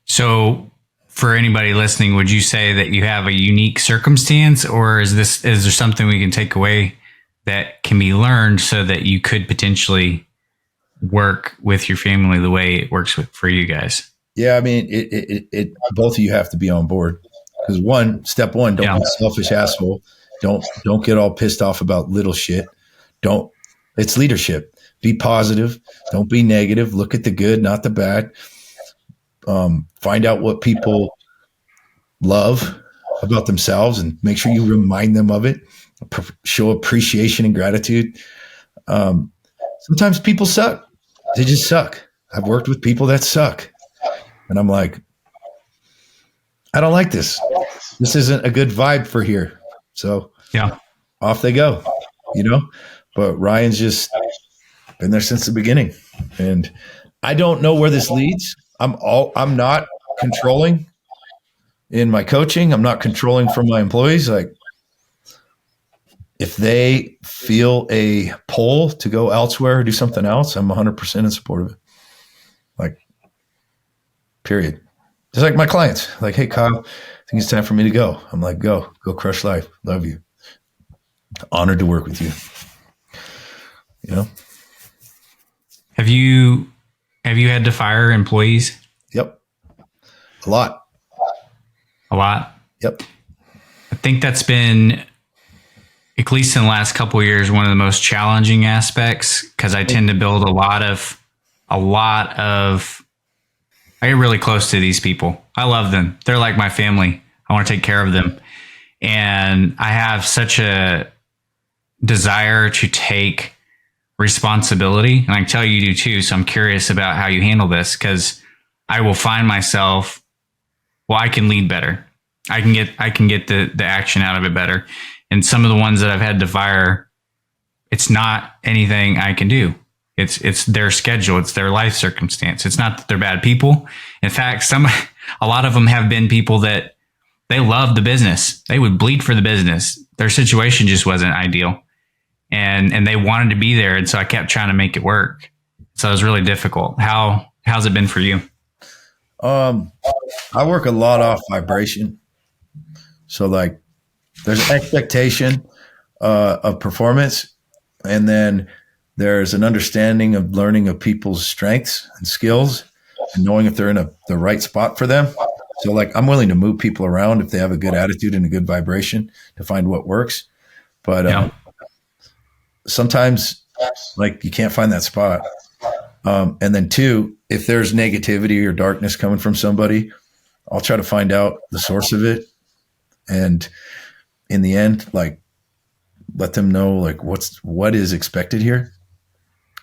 Speaker 1: So for anybody listening, would you say that you have a unique circumstance, or is there something we can take away that can be learned so that you could potentially work with your family the way it works for you guys?
Speaker 2: Yeah. I mean, it both of you have to be on board because step one, don't be a selfish asshole. Don't get all pissed off about little shit. It's leadership. Be positive. Don't be negative. Look at the good, not the bad. Find out what people love about themselves and make sure you remind them of it. Show appreciation and gratitude. Sometimes people suck. They just suck. I've worked with people that suck. And I'm like, I don't like this. This isn't a good vibe for here. So off they go, you know? But Ryan's just been there since the beginning. And I don't know where this leads. I'm not controlling in my coaching. I'm not controlling from my employees. Like, if they feel a pull to go elsewhere or do something else, I'm 100% in support of it. Like, period. Just like my clients. Like, hey, Kyle, I think it's time for me to go. I'm like, go crush life. Love you. Honored to work with you. You know?
Speaker 1: Have you had to fire employees?
Speaker 2: Yep. A lot. Yep.
Speaker 1: I think that's been, at least in the last couple of years, one of the most challenging aspects because I tend to build a lot of, I get really close to these people. I love them. They're like my family. I want to take care of them. And I have such a desire to take responsibility. And I can tell you do too. So I'm curious about how you handle this because I will find myself, I can lead better. I can get the action out of it better. And some of the ones that I've had to fire, it's not anything I can do. It's their schedule. It's their life circumstance. It's not that they're bad people. In fact, a lot of them have been people that they love the business. They would bleed for the business. Their situation just wasn't ideal. And they wanted to be there. And so I kept trying to make it work. So it was really difficult. How's it been for you?
Speaker 2: I work a lot off vibration. So there's an expectation of performance. And then There's an understanding of learning of people's strengths and skills and knowing if they're in the right spot for them. So like I'm willing to move people around if they have a good attitude and a good vibration to find what works. But sometimes like you can't find that spot. And then two, if there's negativity or darkness coming from somebody, I'll try to find out the source of it. And in the end, like let them know like what is expected here.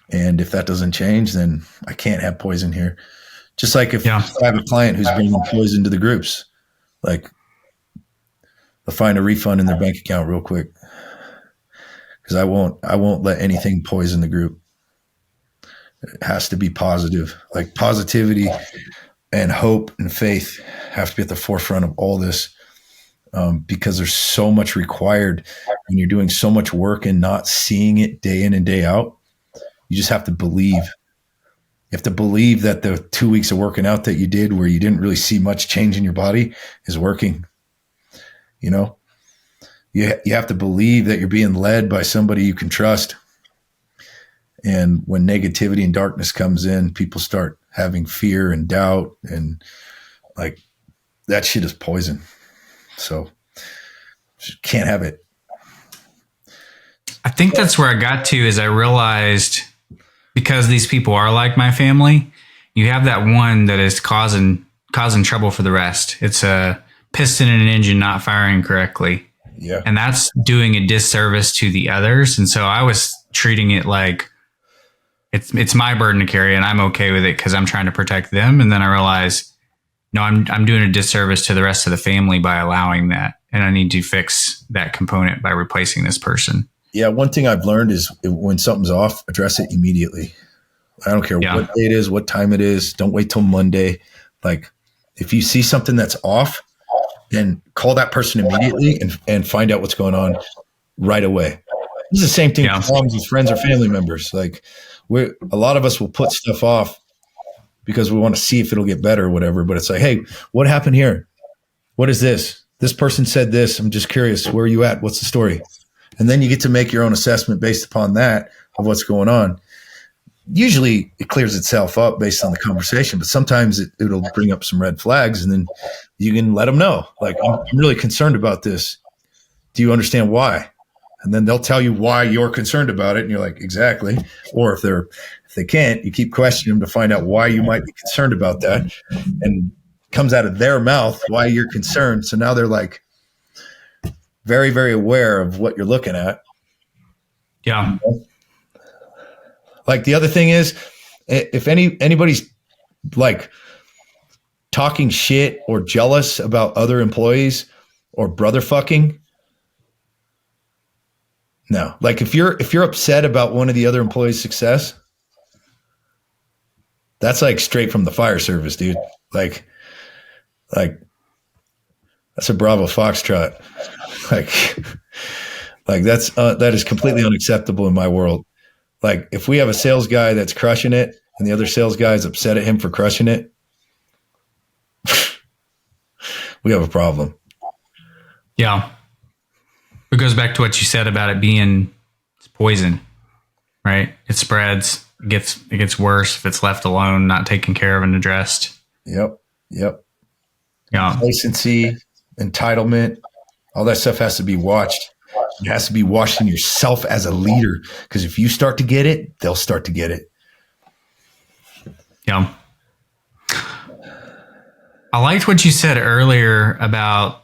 Speaker 2: And if that doesn't change, then I can't have poison here. Just like if I have a client who's bringing poison to the groups, like they'll find a refund in their bank account real quick. Because I won't let anything poison the group. It has to be positive. Like positivity and hope and faith have to be at the forefront of all this, because there's so much required when you're doing so much work and not seeing it day in and day out. You just have to believe. You have to believe that the 2 weeks of working out that you did where you didn't really see much change in your body is working. You know, you have to believe that you're being led by somebody you can trust. And when negativity and darkness comes in, people start having fear and doubt, and like that shit is poison. So just can't have it.
Speaker 1: I think that's where I got to is I realized because these people are like my family, you have that one that is causing trouble for the rest. It's a piston in an engine not firing correctly.
Speaker 2: Yeah.
Speaker 1: And that's doing a disservice to the others. And so I was treating it like it's my burden to carry and I'm okay with it because I'm trying to protect them. And then I realized, no, I'm doing a disservice to the rest of the family by allowing that. And I need to fix that component by replacing this person.
Speaker 2: Yeah, one thing I've learned is when something's off, address it immediately. I don't care what day it is, what time it is. Don't wait till Monday. Like if you see something that's off, then call that person immediately and find out what's going on right away. This is the same thing with problems with friends or family members. Like a lot of us will put stuff off because we want to see if it'll get better or whatever. But it's like, hey, what happened here? What is this? This person said this. I'm just curious. Where are you at? What's the story? And then you get to make your own assessment based upon that of what's going on. Usually it clears itself up based on the conversation, but sometimes it'll bring up some red flags and then you can let them know. Like, I'm really concerned about this. Do you understand why? And then they'll tell you why you're concerned about it. And you're like, exactly. Or if they can't, you keep questioning them to find out why you might be concerned about that. And it comes out of their mouth why you're concerned. So now they're like, very, very aware of what you're looking at.
Speaker 1: Yeah.
Speaker 2: Like the other thing is, if anybody's like talking shit or jealous about other employees or brother fucking, no. Like if you're upset about one of the other employees' success, that's like straight from the fire service, dude. Like that's a Bravo Foxtrot. Like that is completely unacceptable in my world. Like if we have a sales guy that's crushing it and the other sales guy is upset at him for crushing it, we have a problem.
Speaker 1: Yeah. It goes back to what you said about it being poison, right? It spreads, it gets worse if it's left alone, not taken care of and addressed.
Speaker 2: Yep.
Speaker 1: Yeah.
Speaker 2: Complacency, entitlement, all that stuff has to be watched. It has to be watched in yourself as a leader, because if you start to get it, they'll start to get it.
Speaker 1: Yeah. I liked what you said earlier about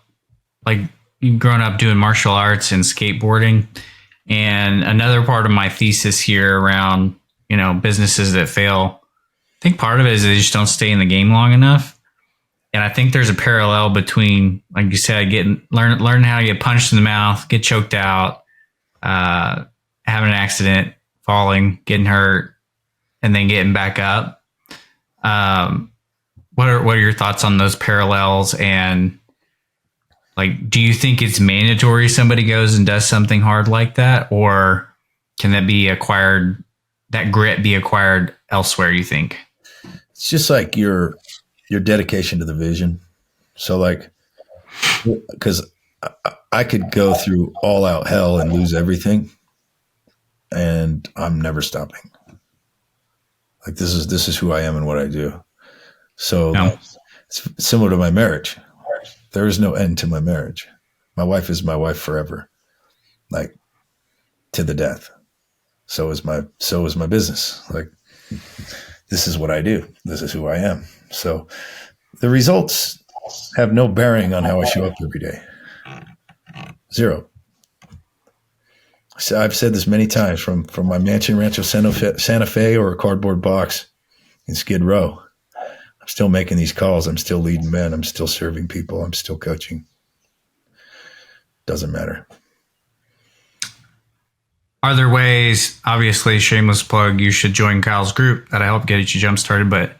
Speaker 1: like you growing up doing martial arts and skateboarding. And another part of my thesis here around, businesses that fail, I think part of it is they just don't stay in the game long enough. And I think there's a parallel between, like you said, learn how to get punched in the mouth, get choked out, having an accident, falling, getting hurt, and then getting back up. What are your thoughts on those parallels? And like, do you think it's mandatory somebody goes and does something hard like that, or can that be acquired? That grit be acquired elsewhere? You think?
Speaker 2: It's just like your dedication to the vision. So like, because I could go through all out hell and lose everything. and I'm never stopping. Like this is who I am and what I do. So it's similar to my marriage. There is no end to my marriage. My wife is my wife forever, like to the death. So is my business. Like this is what I do. This is who I am. So the results have no bearing on how I show up every day. Zero. So I've said this many times from my mansion Rancho Santa Fe or a cardboard box in Skid Row. I'm still making these calls. I'm still leading men. I'm still serving people. I'm still coaching. Doesn't matter.
Speaker 1: Are there ways, obviously, shameless plug, you should join Kyle's group that I help get you jump started, but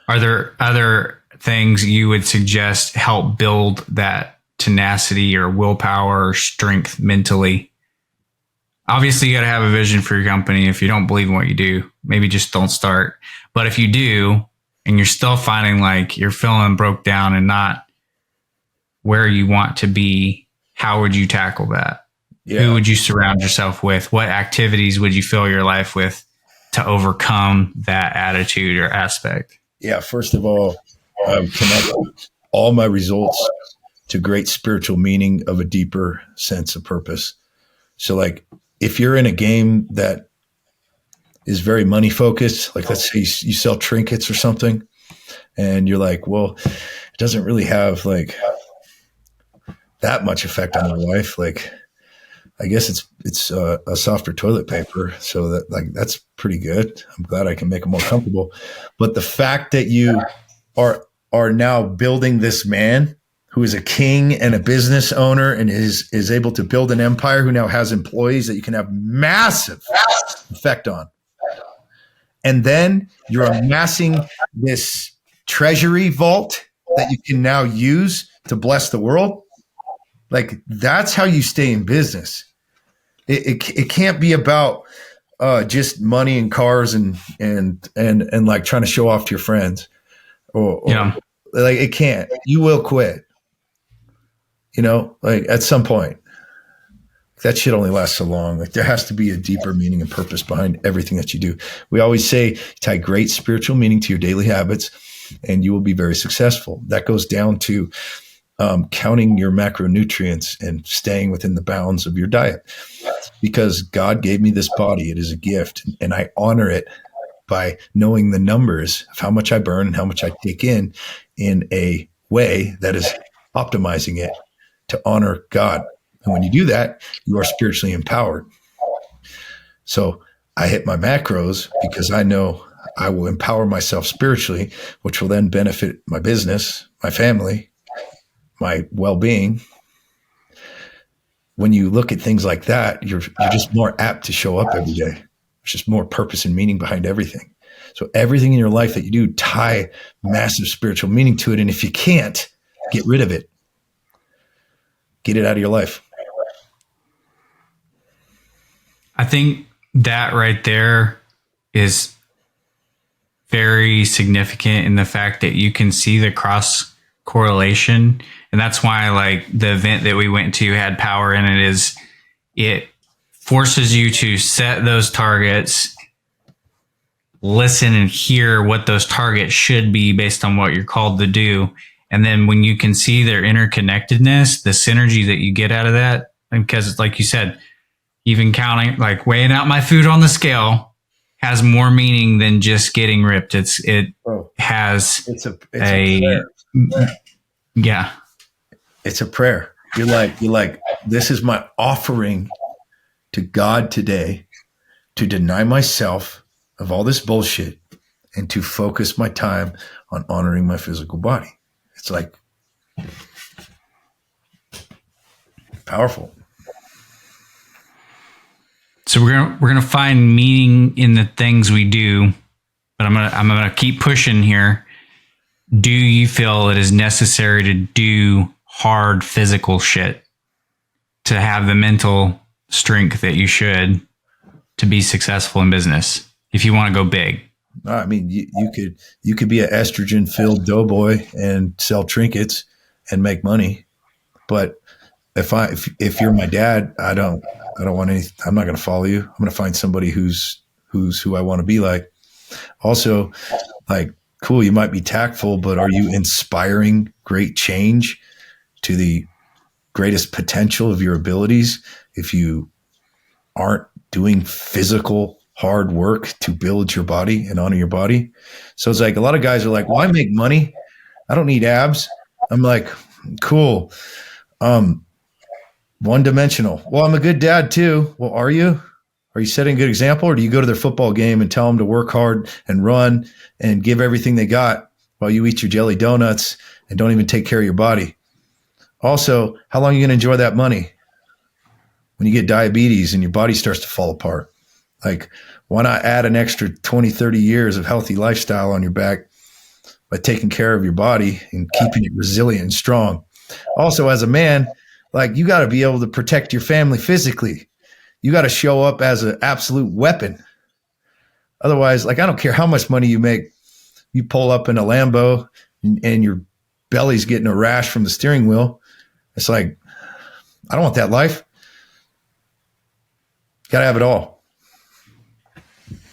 Speaker 1: are there other things you would suggest help build that tenacity or willpower or strength mentally? Obviously, you got to have a vision for your company. If you don't believe in what you do, maybe just don't start. But if you do, and you're still finding like you're feeling broke down and not where you want to be, how would you tackle that? Yeah. Who would you surround yourself with? What activities would you fill your life with to overcome that attitude or aspect?
Speaker 2: Yeah, first of all, connect all my results to great spiritual meaning of a deeper sense of purpose. So like if you're in a game that is very money focused, like let's say you sell trinkets or something, and you're like, well, it doesn't really have like that much effect on my life. Like, I guess it's a softer toilet paper, so that's pretty good. I'm glad I can make them more comfortable. But the fact that you are now building this man who is a king and a business owner and is able to build an empire, who now has employees that you can have massive effect on. And then you're amassing this treasury vault that you can now use to bless the world. Like that's how you stay in business. It can't be about just money and cars and like trying to show off to your friends or like it can't. You will quit. You know, like at some point. That shit only lasts so long. Like there has to be a deeper meaning and purpose behind everything that you do. We always say tie great spiritual meaning to your daily habits and you will be very successful. That goes down to counting your macronutrients and staying within the bounds of your diet, because God gave me this body. It is a gift, and I honor it by knowing the numbers of how much I burn and how much I take in a way that is optimizing it to honor God. And when you do that, you are spiritually empowered. So I hit my macros because I know I will empower myself spiritually, which will then benefit my business, my family, my well-being. When you look at things like that, you're just more apt to show up every day. There's just more purpose and meaning behind everything. So everything in your life that you do, tie massive spiritual meaning to it. And if you can't, get rid of it. Get it out of your life.
Speaker 1: I think that right there is very significant in the fact that you can see the cross correlation. And that's why like the event that we went to had power in it. Is it forces you to set those targets, listen and hear what those targets should be based on what you're called to do. And then when you can see their interconnectedness, the synergy that you get out of that, because it's like you said, even counting, like weighing out my food on the scale has more meaning than just getting ripped. It's a prayer. Yeah.
Speaker 2: It's a prayer. You're like, this is my offering to God today to deny myself of all this bullshit and to focus my time on honoring my physical body. It's like powerful.
Speaker 1: So we're gonna find meaning in the things we do, but I'm gonna keep pushing here. Do you feel it is necessary to do hard physical shit to have the mental strength that you should to be successful in business if you want to go big?
Speaker 2: I mean, you could be an estrogen filled doughboy and sell trinkets and make money, but if you're my dad, I don't I don't want any, I'm not going to follow you. I'm going to find somebody who's who I want to be like. Also, like, cool, you might be tactful, but are you inspiring great change to the greatest potential of your abilities if you aren't doing physical hard work to build your body and honor your body? So it's like a lot of guys are like, well, I make money, I don't need abs. I'm like, cool. One dimensional. Well, I'm a good dad too. Well, are you? Are you setting a good example, or do you go to their football game and tell them to work hard and run and give everything they got while you eat your jelly donuts and don't even take care of your body? Also, how long are you going to enjoy that money when you get diabetes and your body starts to fall apart? Like, why not add an extra 20, 30 years of healthy lifestyle on your back by taking care of your body and keeping it resilient and strong? Also, as a man, like, you got to be able to protect your family physically. You got to show up as an absolute weapon. Otherwise, like, I don't care how much money you make. You pull up in a Lambo and your belly's getting a rash from the steering wheel. It's like, I don't want that life. Got to have it all.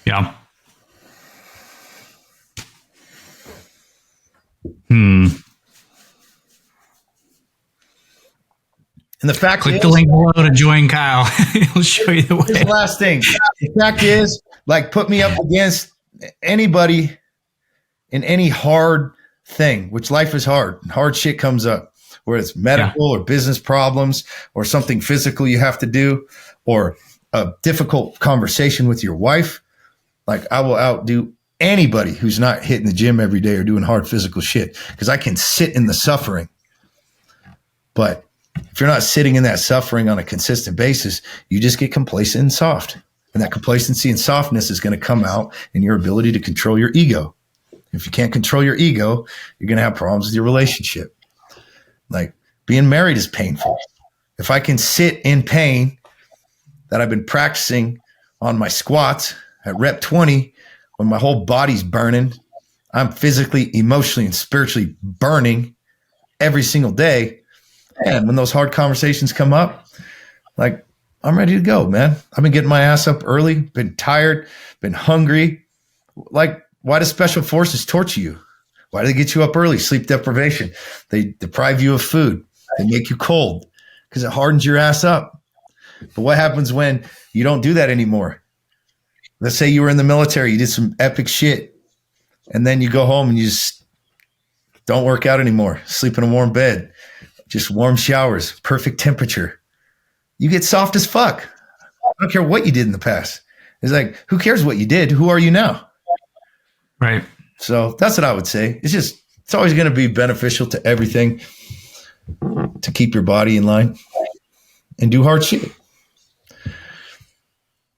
Speaker 1: Yeah.
Speaker 2: And the fact
Speaker 1: Click
Speaker 2: is,
Speaker 1: the link below to join Kyle. He'll show you the way.
Speaker 2: here's the last thing. The fact is, like, put me up against anybody in any hard thing, which life is hard. Hard shit comes up, whether it's medical or business problems or something physical you have to do or a difficult conversation with your wife. Like, I will outdo anybody who's not hitting the gym every day or doing hard physical shit, because I can sit in the suffering. But if you're not sitting in that suffering on a consistent basis, you just get complacent and soft. And that complacency and softness is going to come out in your ability to control your ego. If you can't control your ego, you're going to have problems with your relationship. Like, being married is painful. If I can sit in pain that I've been practicing on my squats at rep 20, when my whole body's burning, I'm physically, emotionally, and spiritually burning every single day. And when those hard conversations come up, like, I'm ready to go, man. I've been getting my ass up early, been tired, been hungry. Like, why do special forces torture you? Why do they get you up early? Sleep deprivation. They deprive you of food. They make you cold because it hardens your ass up. But what happens when you don't do that anymore? Let's say you were in the military, you did some epic shit, and then you go home and you just don't work out anymore. Sleep in a warm bed, just warm showers, perfect temperature. You get soft as fuck. I don't care what you did in the past. It's like, who cares what you did? Who are you now?
Speaker 1: Right.
Speaker 2: So that's what I would say. It's always going to be beneficial to everything to keep your body in line and do hard shit.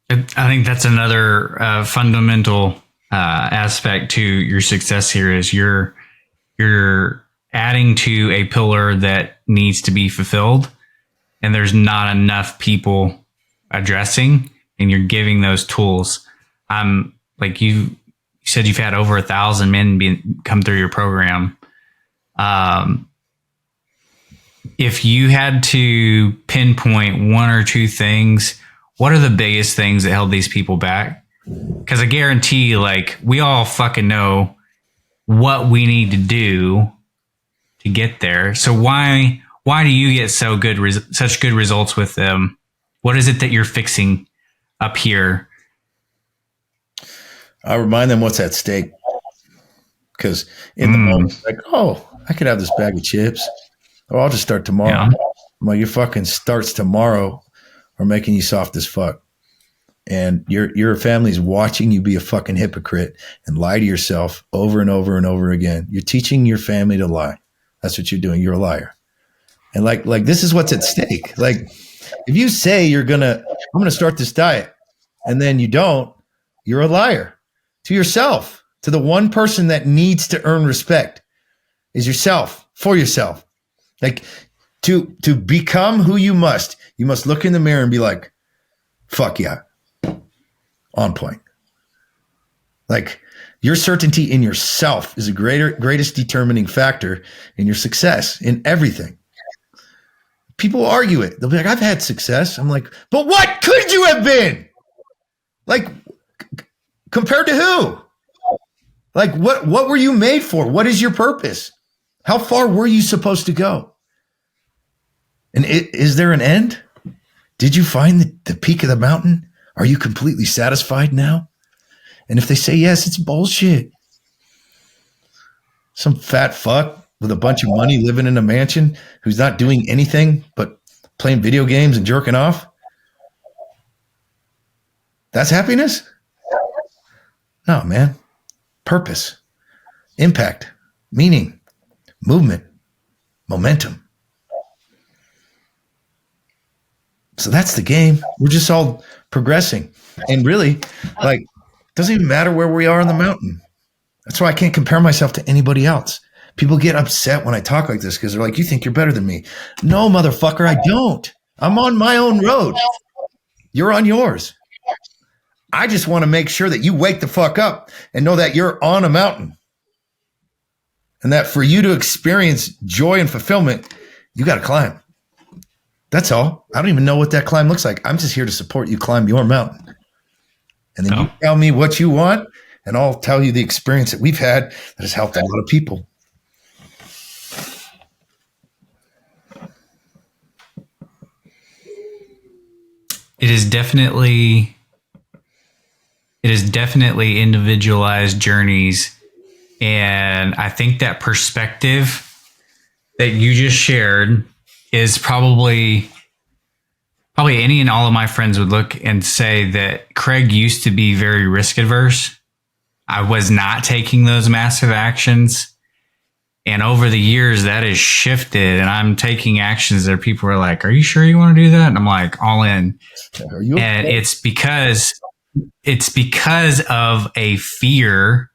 Speaker 1: I think that's another fundamental aspect to your success here is you're adding to a pillar that needs to be fulfilled, and there's not enough people addressing, and you're giving those tools. Like you said, you've had over 1,000 men come through your program. If you had to pinpoint one or two things, what are the biggest things that held these people back? Because I guarantee, like, we all fucking know what we need to do to get there. So why do you get such good results with them? What is it that you're fixing up here?
Speaker 2: I remind them what's at stake. Because in the moment, it's like, oh, I could have this bag of chips. Or I'll just start tomorrow.
Speaker 1: Yeah.
Speaker 2: Well, your fucking starts tomorrow are making you soft as fuck. And your family's watching you be a fucking hypocrite and lie to yourself over and over and over again. You're teaching your family to lie. That's what you're doing. You're a liar. And like this is what's at stake. Like, if you say I'm gonna start this diet, and then you don't, you're a liar to yourself, to the one person that needs to earn respect is yourself, for yourself. Like, to become who you must look in the mirror and be like, fuck yeah, on point. Like, your certainty in yourself is the greatest determining factor in your success in everything. People argue it. They'll be like, I've had success. I'm like, but what could you have been? Like, compared to who? Like, what were you made for? What is your purpose? How far were you supposed to go? And is there an end? Did you find the peak of the mountain? Are you completely satisfied now? And if they say yes, it's bullshit. Some fat fuck with a bunch of money living in a mansion who's not doing anything but playing video games and jerking off. That's happiness? No, man. Purpose, impact, meaning, movement, momentum. So that's the game. We're just all progressing. And really, like, it doesn't even matter where we are on the mountain. That's why I can't compare myself to anybody else. People get upset when I talk like this because they're like, you think you're better than me. No, motherfucker, I don't. I'm on my own road. You're on yours. I just want to make sure that you wake the fuck up and know that you're on a mountain. And that for you to experience joy and fulfillment, you got to climb. That's all. I don't even know what that climb looks like. I'm just here to support you climb your mountain. And then you tell me what you want, and I'll tell you the experience that we've had that has helped a lot of people.
Speaker 1: It is definitely individualized journeys. And I think that perspective that you just shared is probably any and all of my friends would look and say that Kraig used to be very risk adverse. I was not taking those massive actions. And over the years that has shifted, and I'm taking actions that people are like, are you sure you want to do that? And I'm like, all in.
Speaker 2: Are you okay?
Speaker 1: And it's because of a fear.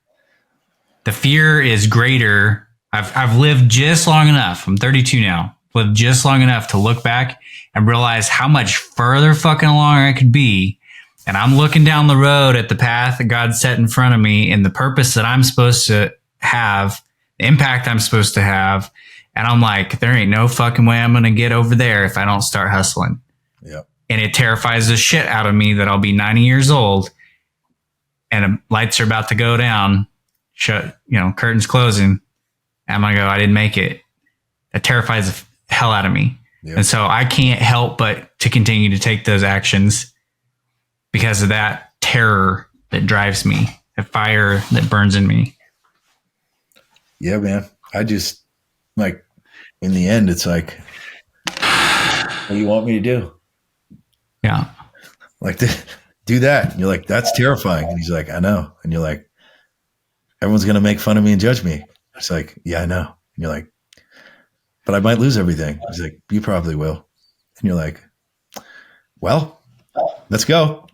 Speaker 1: The fear is greater. I've lived just long enough. I'm 32 now. Lived just long enough to look back and realize how much further fucking along I could be. And I'm looking down the road at the path that God set in front of me and the purpose that I'm supposed to have, the impact I'm supposed to have. And I'm like, there ain't no fucking way I'm going to get over there if I don't start hustling.
Speaker 2: Yeah. And
Speaker 1: it terrifies the shit out of me that I'll be 90 years old and the lights are about to go down, curtains closing. And I'm going to go, I didn't make it. That terrifies the hell out of me.
Speaker 2: Yeah.
Speaker 1: And so I can't help but to continue to take those actions because of that terror that drives me, the fire that burns in me.
Speaker 2: Yeah, man. I just, like, in the end, it's like, what do you want me to do?
Speaker 1: Yeah.
Speaker 2: Like, do that. And you're like, that's terrifying. And he's like, I know. And you're like, everyone's going to make fun of me and judge me. It's like, yeah, I know. And you're like, but I might lose everything. He's like, you probably will. And you're like, well, let's go.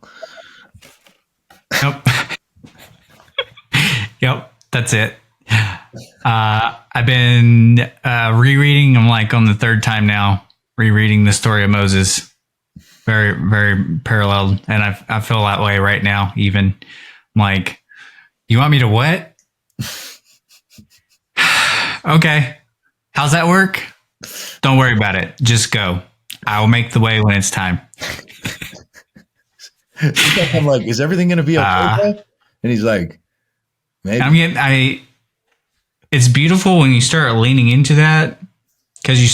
Speaker 1: Yep. Yep. That's it. I've been rereading. I'm like on the third time now, rereading the story of Moses. Very, very paralleled. And I feel that way right now, even. I'm like, you want me to what? Okay. How's that work? Don't worry about it. Just go. I will make the way when it's time.
Speaker 2: I'm like, is everything going to be okay? And he's like, maybe. It's beautiful when you start leaning into that because you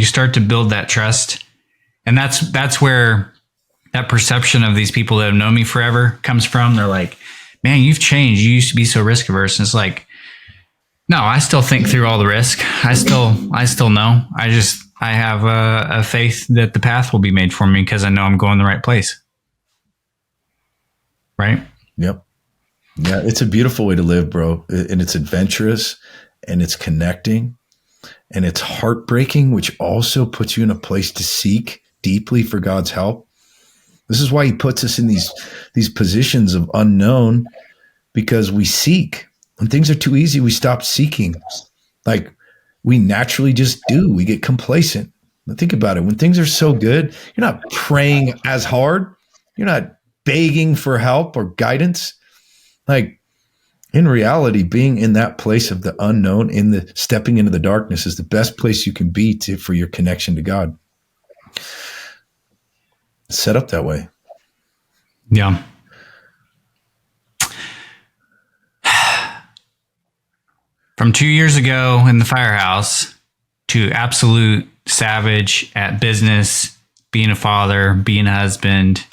Speaker 2: start to build that trust. And that's where that perception of these people that have known me forever comes from. They're like, man, you've changed. You used to be so risk averse. And it's like, no, I still think through all the risk. I still know. I have a faith that the path will be made for me because I know I'm going the right place. Right? Yep. Yeah, it's a beautiful way to live, bro. And it's adventurous and it's connecting and it's heartbreaking, which also puts you in a place to seek deeply for God's help. This is why he puts us in these positions of unknown, because we seek. When things are too easy, we stop seeking. Like we naturally just do. We get complacent. But think about it. When things are so good, you're not praying as hard. You're not begging for help or guidance. Like in reality, being in that place of the unknown, stepping into the darkness is the best place you can be for your connection to God. It's set up that way.
Speaker 1: Yeah. From 2 years ago in the firehouse to absolute savage at business, being a father, being a husband,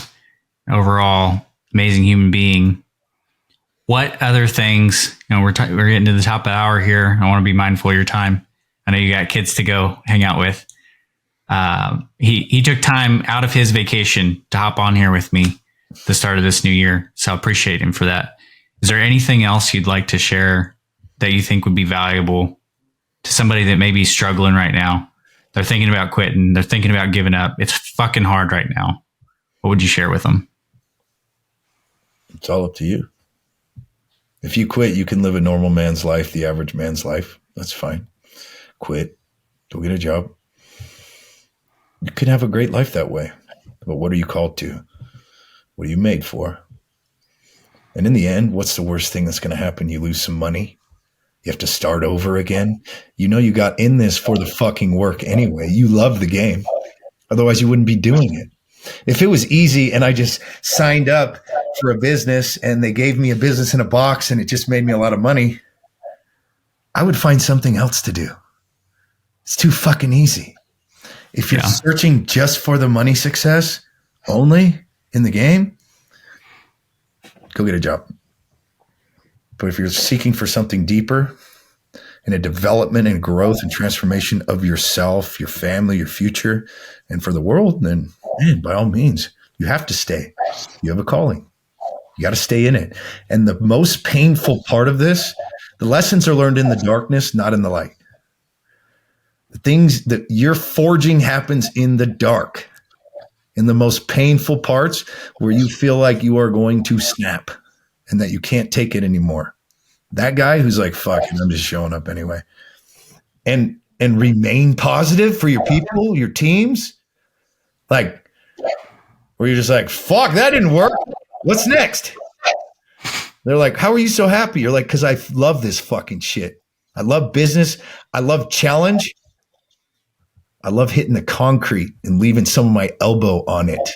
Speaker 1: overall amazing human being. What other things, we're getting to the top of the hour here. I want to be mindful of your time. I know you got kids to go hang out with. He took time out of his vacation to hop on here with me the start of this new year. So I appreciate him for that. Is there anything else you'd like to share that you think would be valuable to somebody that may be struggling right now? They're thinking about quitting. They're thinking about giving up. It's fucking hard right now. What would you share with them?
Speaker 2: It's all up to you. If you quit, you can live a normal man's life, the average man's life. That's fine. Quit. Go get a job. You can have a great life that way. But what are you called to? What are you made for? And in the end, what's the worst thing that's going to happen? You lose some money. You have to start over again. You know you got in this for the fucking work anyway. You love the game. Otherwise, you wouldn't be doing it. If it was easy and I just signed up for a business and they gave me a business in a box and it just made me a lot of money, I would find something else to do. It's too fucking easy. If you're searching just for the money success only in the game, go get a job. But if you're seeking for something deeper and a development and growth and transformation of yourself, your family, your future, and for the world, then man, by all means, you have to stay. You have a calling. You got to stay in it. And the most painful part of this, the lessons are learned in the darkness, not in the light. The things that you're forging happens in the dark, in the most painful parts where you feel like you are going to snap and that you can't take it anymore. That guy who's like, fuck it, I'm just showing up anyway. And remain positive for your people, your teams. Like, where you're just like, fuck, that didn't work. What's next? They're like, how are you so happy? You're like, because I love this fucking shit. I love business. I love challenge. I love hitting the concrete and leaving some of my elbow on it.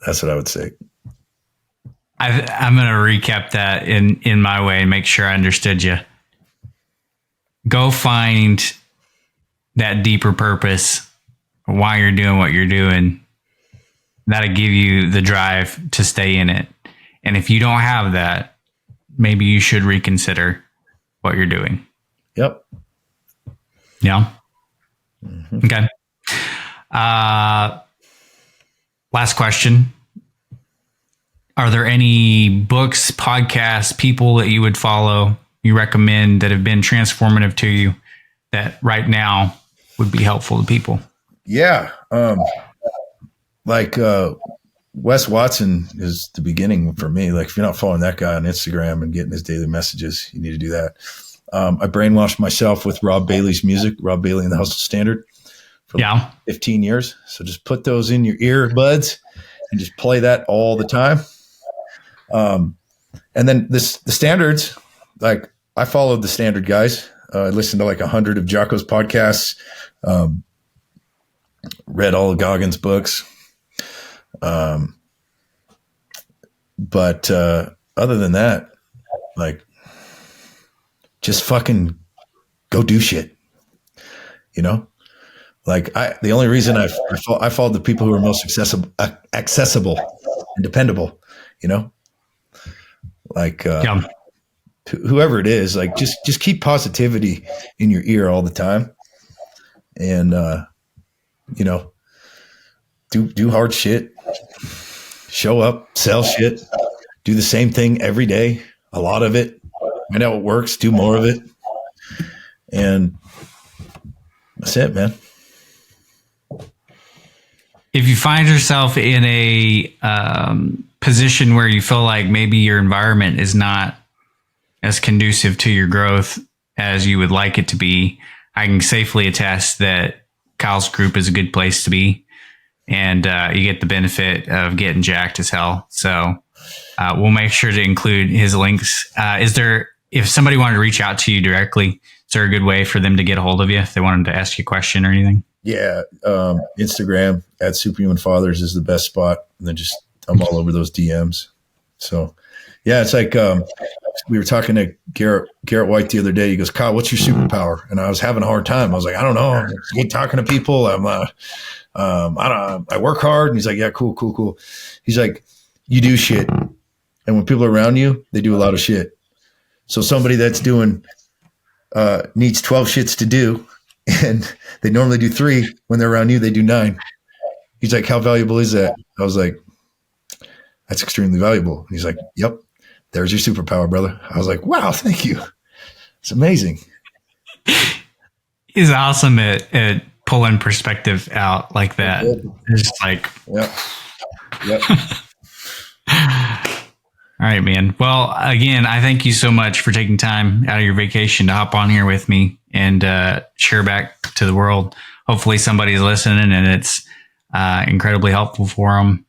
Speaker 2: That's what I would say.
Speaker 1: I'm going to recap that in my way and make sure I understood you. Go find that deeper purpose, why you're doing what you're doing. That'll give you the drive to stay in it. And if you don't have that, maybe you should reconsider what you're doing.
Speaker 2: Yep.
Speaker 1: Yeah. Mm-hmm. Okay. Last question. Are there any books, podcasts, people that you would follow, you recommend that have been transformative to you that right now would be helpful to people?
Speaker 2: Yeah. Wes Watson is the beginning for me. Like if you're not following that guy on Instagram and getting his daily messages, you need to do that. I brainwashed myself with Rob Bailey's music, Rob Bailey and the Hustle Standard for 15 years. So just put those in your earbuds and just play that all the time. And then the standards, like I followed the standard guys. I listened to like 100 of Jocko's podcasts, read all of Goggins' books. But other than that, like just fucking go do shit, you know? Like the only reason I followed the people who are most accessible and dependable, you know? Like, whoever it is, like just keep positivity in your ear all the time. And, you know, do hard shit, show up, sell shit, do the same thing every day, a lot of it, find out what works, do more of it. And that's it, man.
Speaker 1: If you find yourself in a position where you feel like maybe your environment is not as conducive to your growth as you would like it to be, I can safely attest that Kyle's group is a good place to be. And you get the benefit of getting jacked as hell. So we'll make sure to include his links. Is there if somebody wanted to reach out to you directly, is there a good way for them to get a hold of you if they wanted to ask you a question or anything?
Speaker 2: Yeah. Instagram at Superhuman Fathers is the best spot. And then I'm all over those DMs. So yeah, it's like, we were talking to Garrett White the other day. He goes, Kyle, what's your superpower? And I was having a hard time. I was like, I don't know. I hate talking to people. I work hard. And he's like, yeah, cool. He's like, you do shit. And when people are around you, they do a lot of shit. So somebody that's doing, needs 12 shits to do, and they normally do 3. When they're around you, they do 9. He's like, how valuable is that? I was like, that's extremely valuable. And he's like, yep, there's your superpower, brother. I was like, wow, thank you. It's amazing.
Speaker 1: He's awesome at pulling perspective out like that. It's just like,
Speaker 2: yep.
Speaker 1: All right, man. Well, again, I thank you so much for taking time out of your vacation to hop on here with me and share back to the world. Hopefully somebody's listening and it's incredibly helpful for them.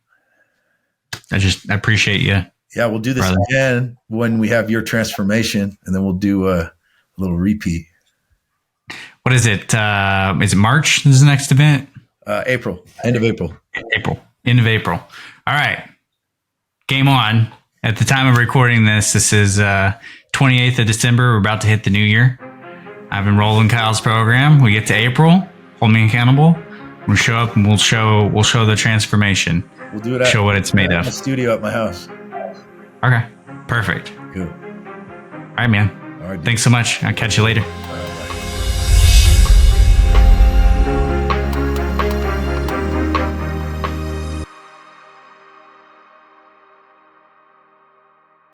Speaker 1: I appreciate you.
Speaker 2: Yeah, we'll do this again when we have your transformation, and then we'll do a little repeat.
Speaker 1: What is it? Is it March? This is the next event?
Speaker 2: April. End of April.
Speaker 1: End of April. All right. Game on. At the time of recording this is 28th of December. We're about to hit the new year. I've enrolled in Kyle's program. We get to April. Hold me accountable. We'll show up and we'll show the transformation.
Speaker 2: We'll do it.
Speaker 1: Show what it's made of.
Speaker 2: A studio at my house.
Speaker 1: Okay. Perfect.
Speaker 2: Good.
Speaker 1: All right, man.
Speaker 2: All right.
Speaker 1: Thanks so much. I'll catch you later.
Speaker 2: All right.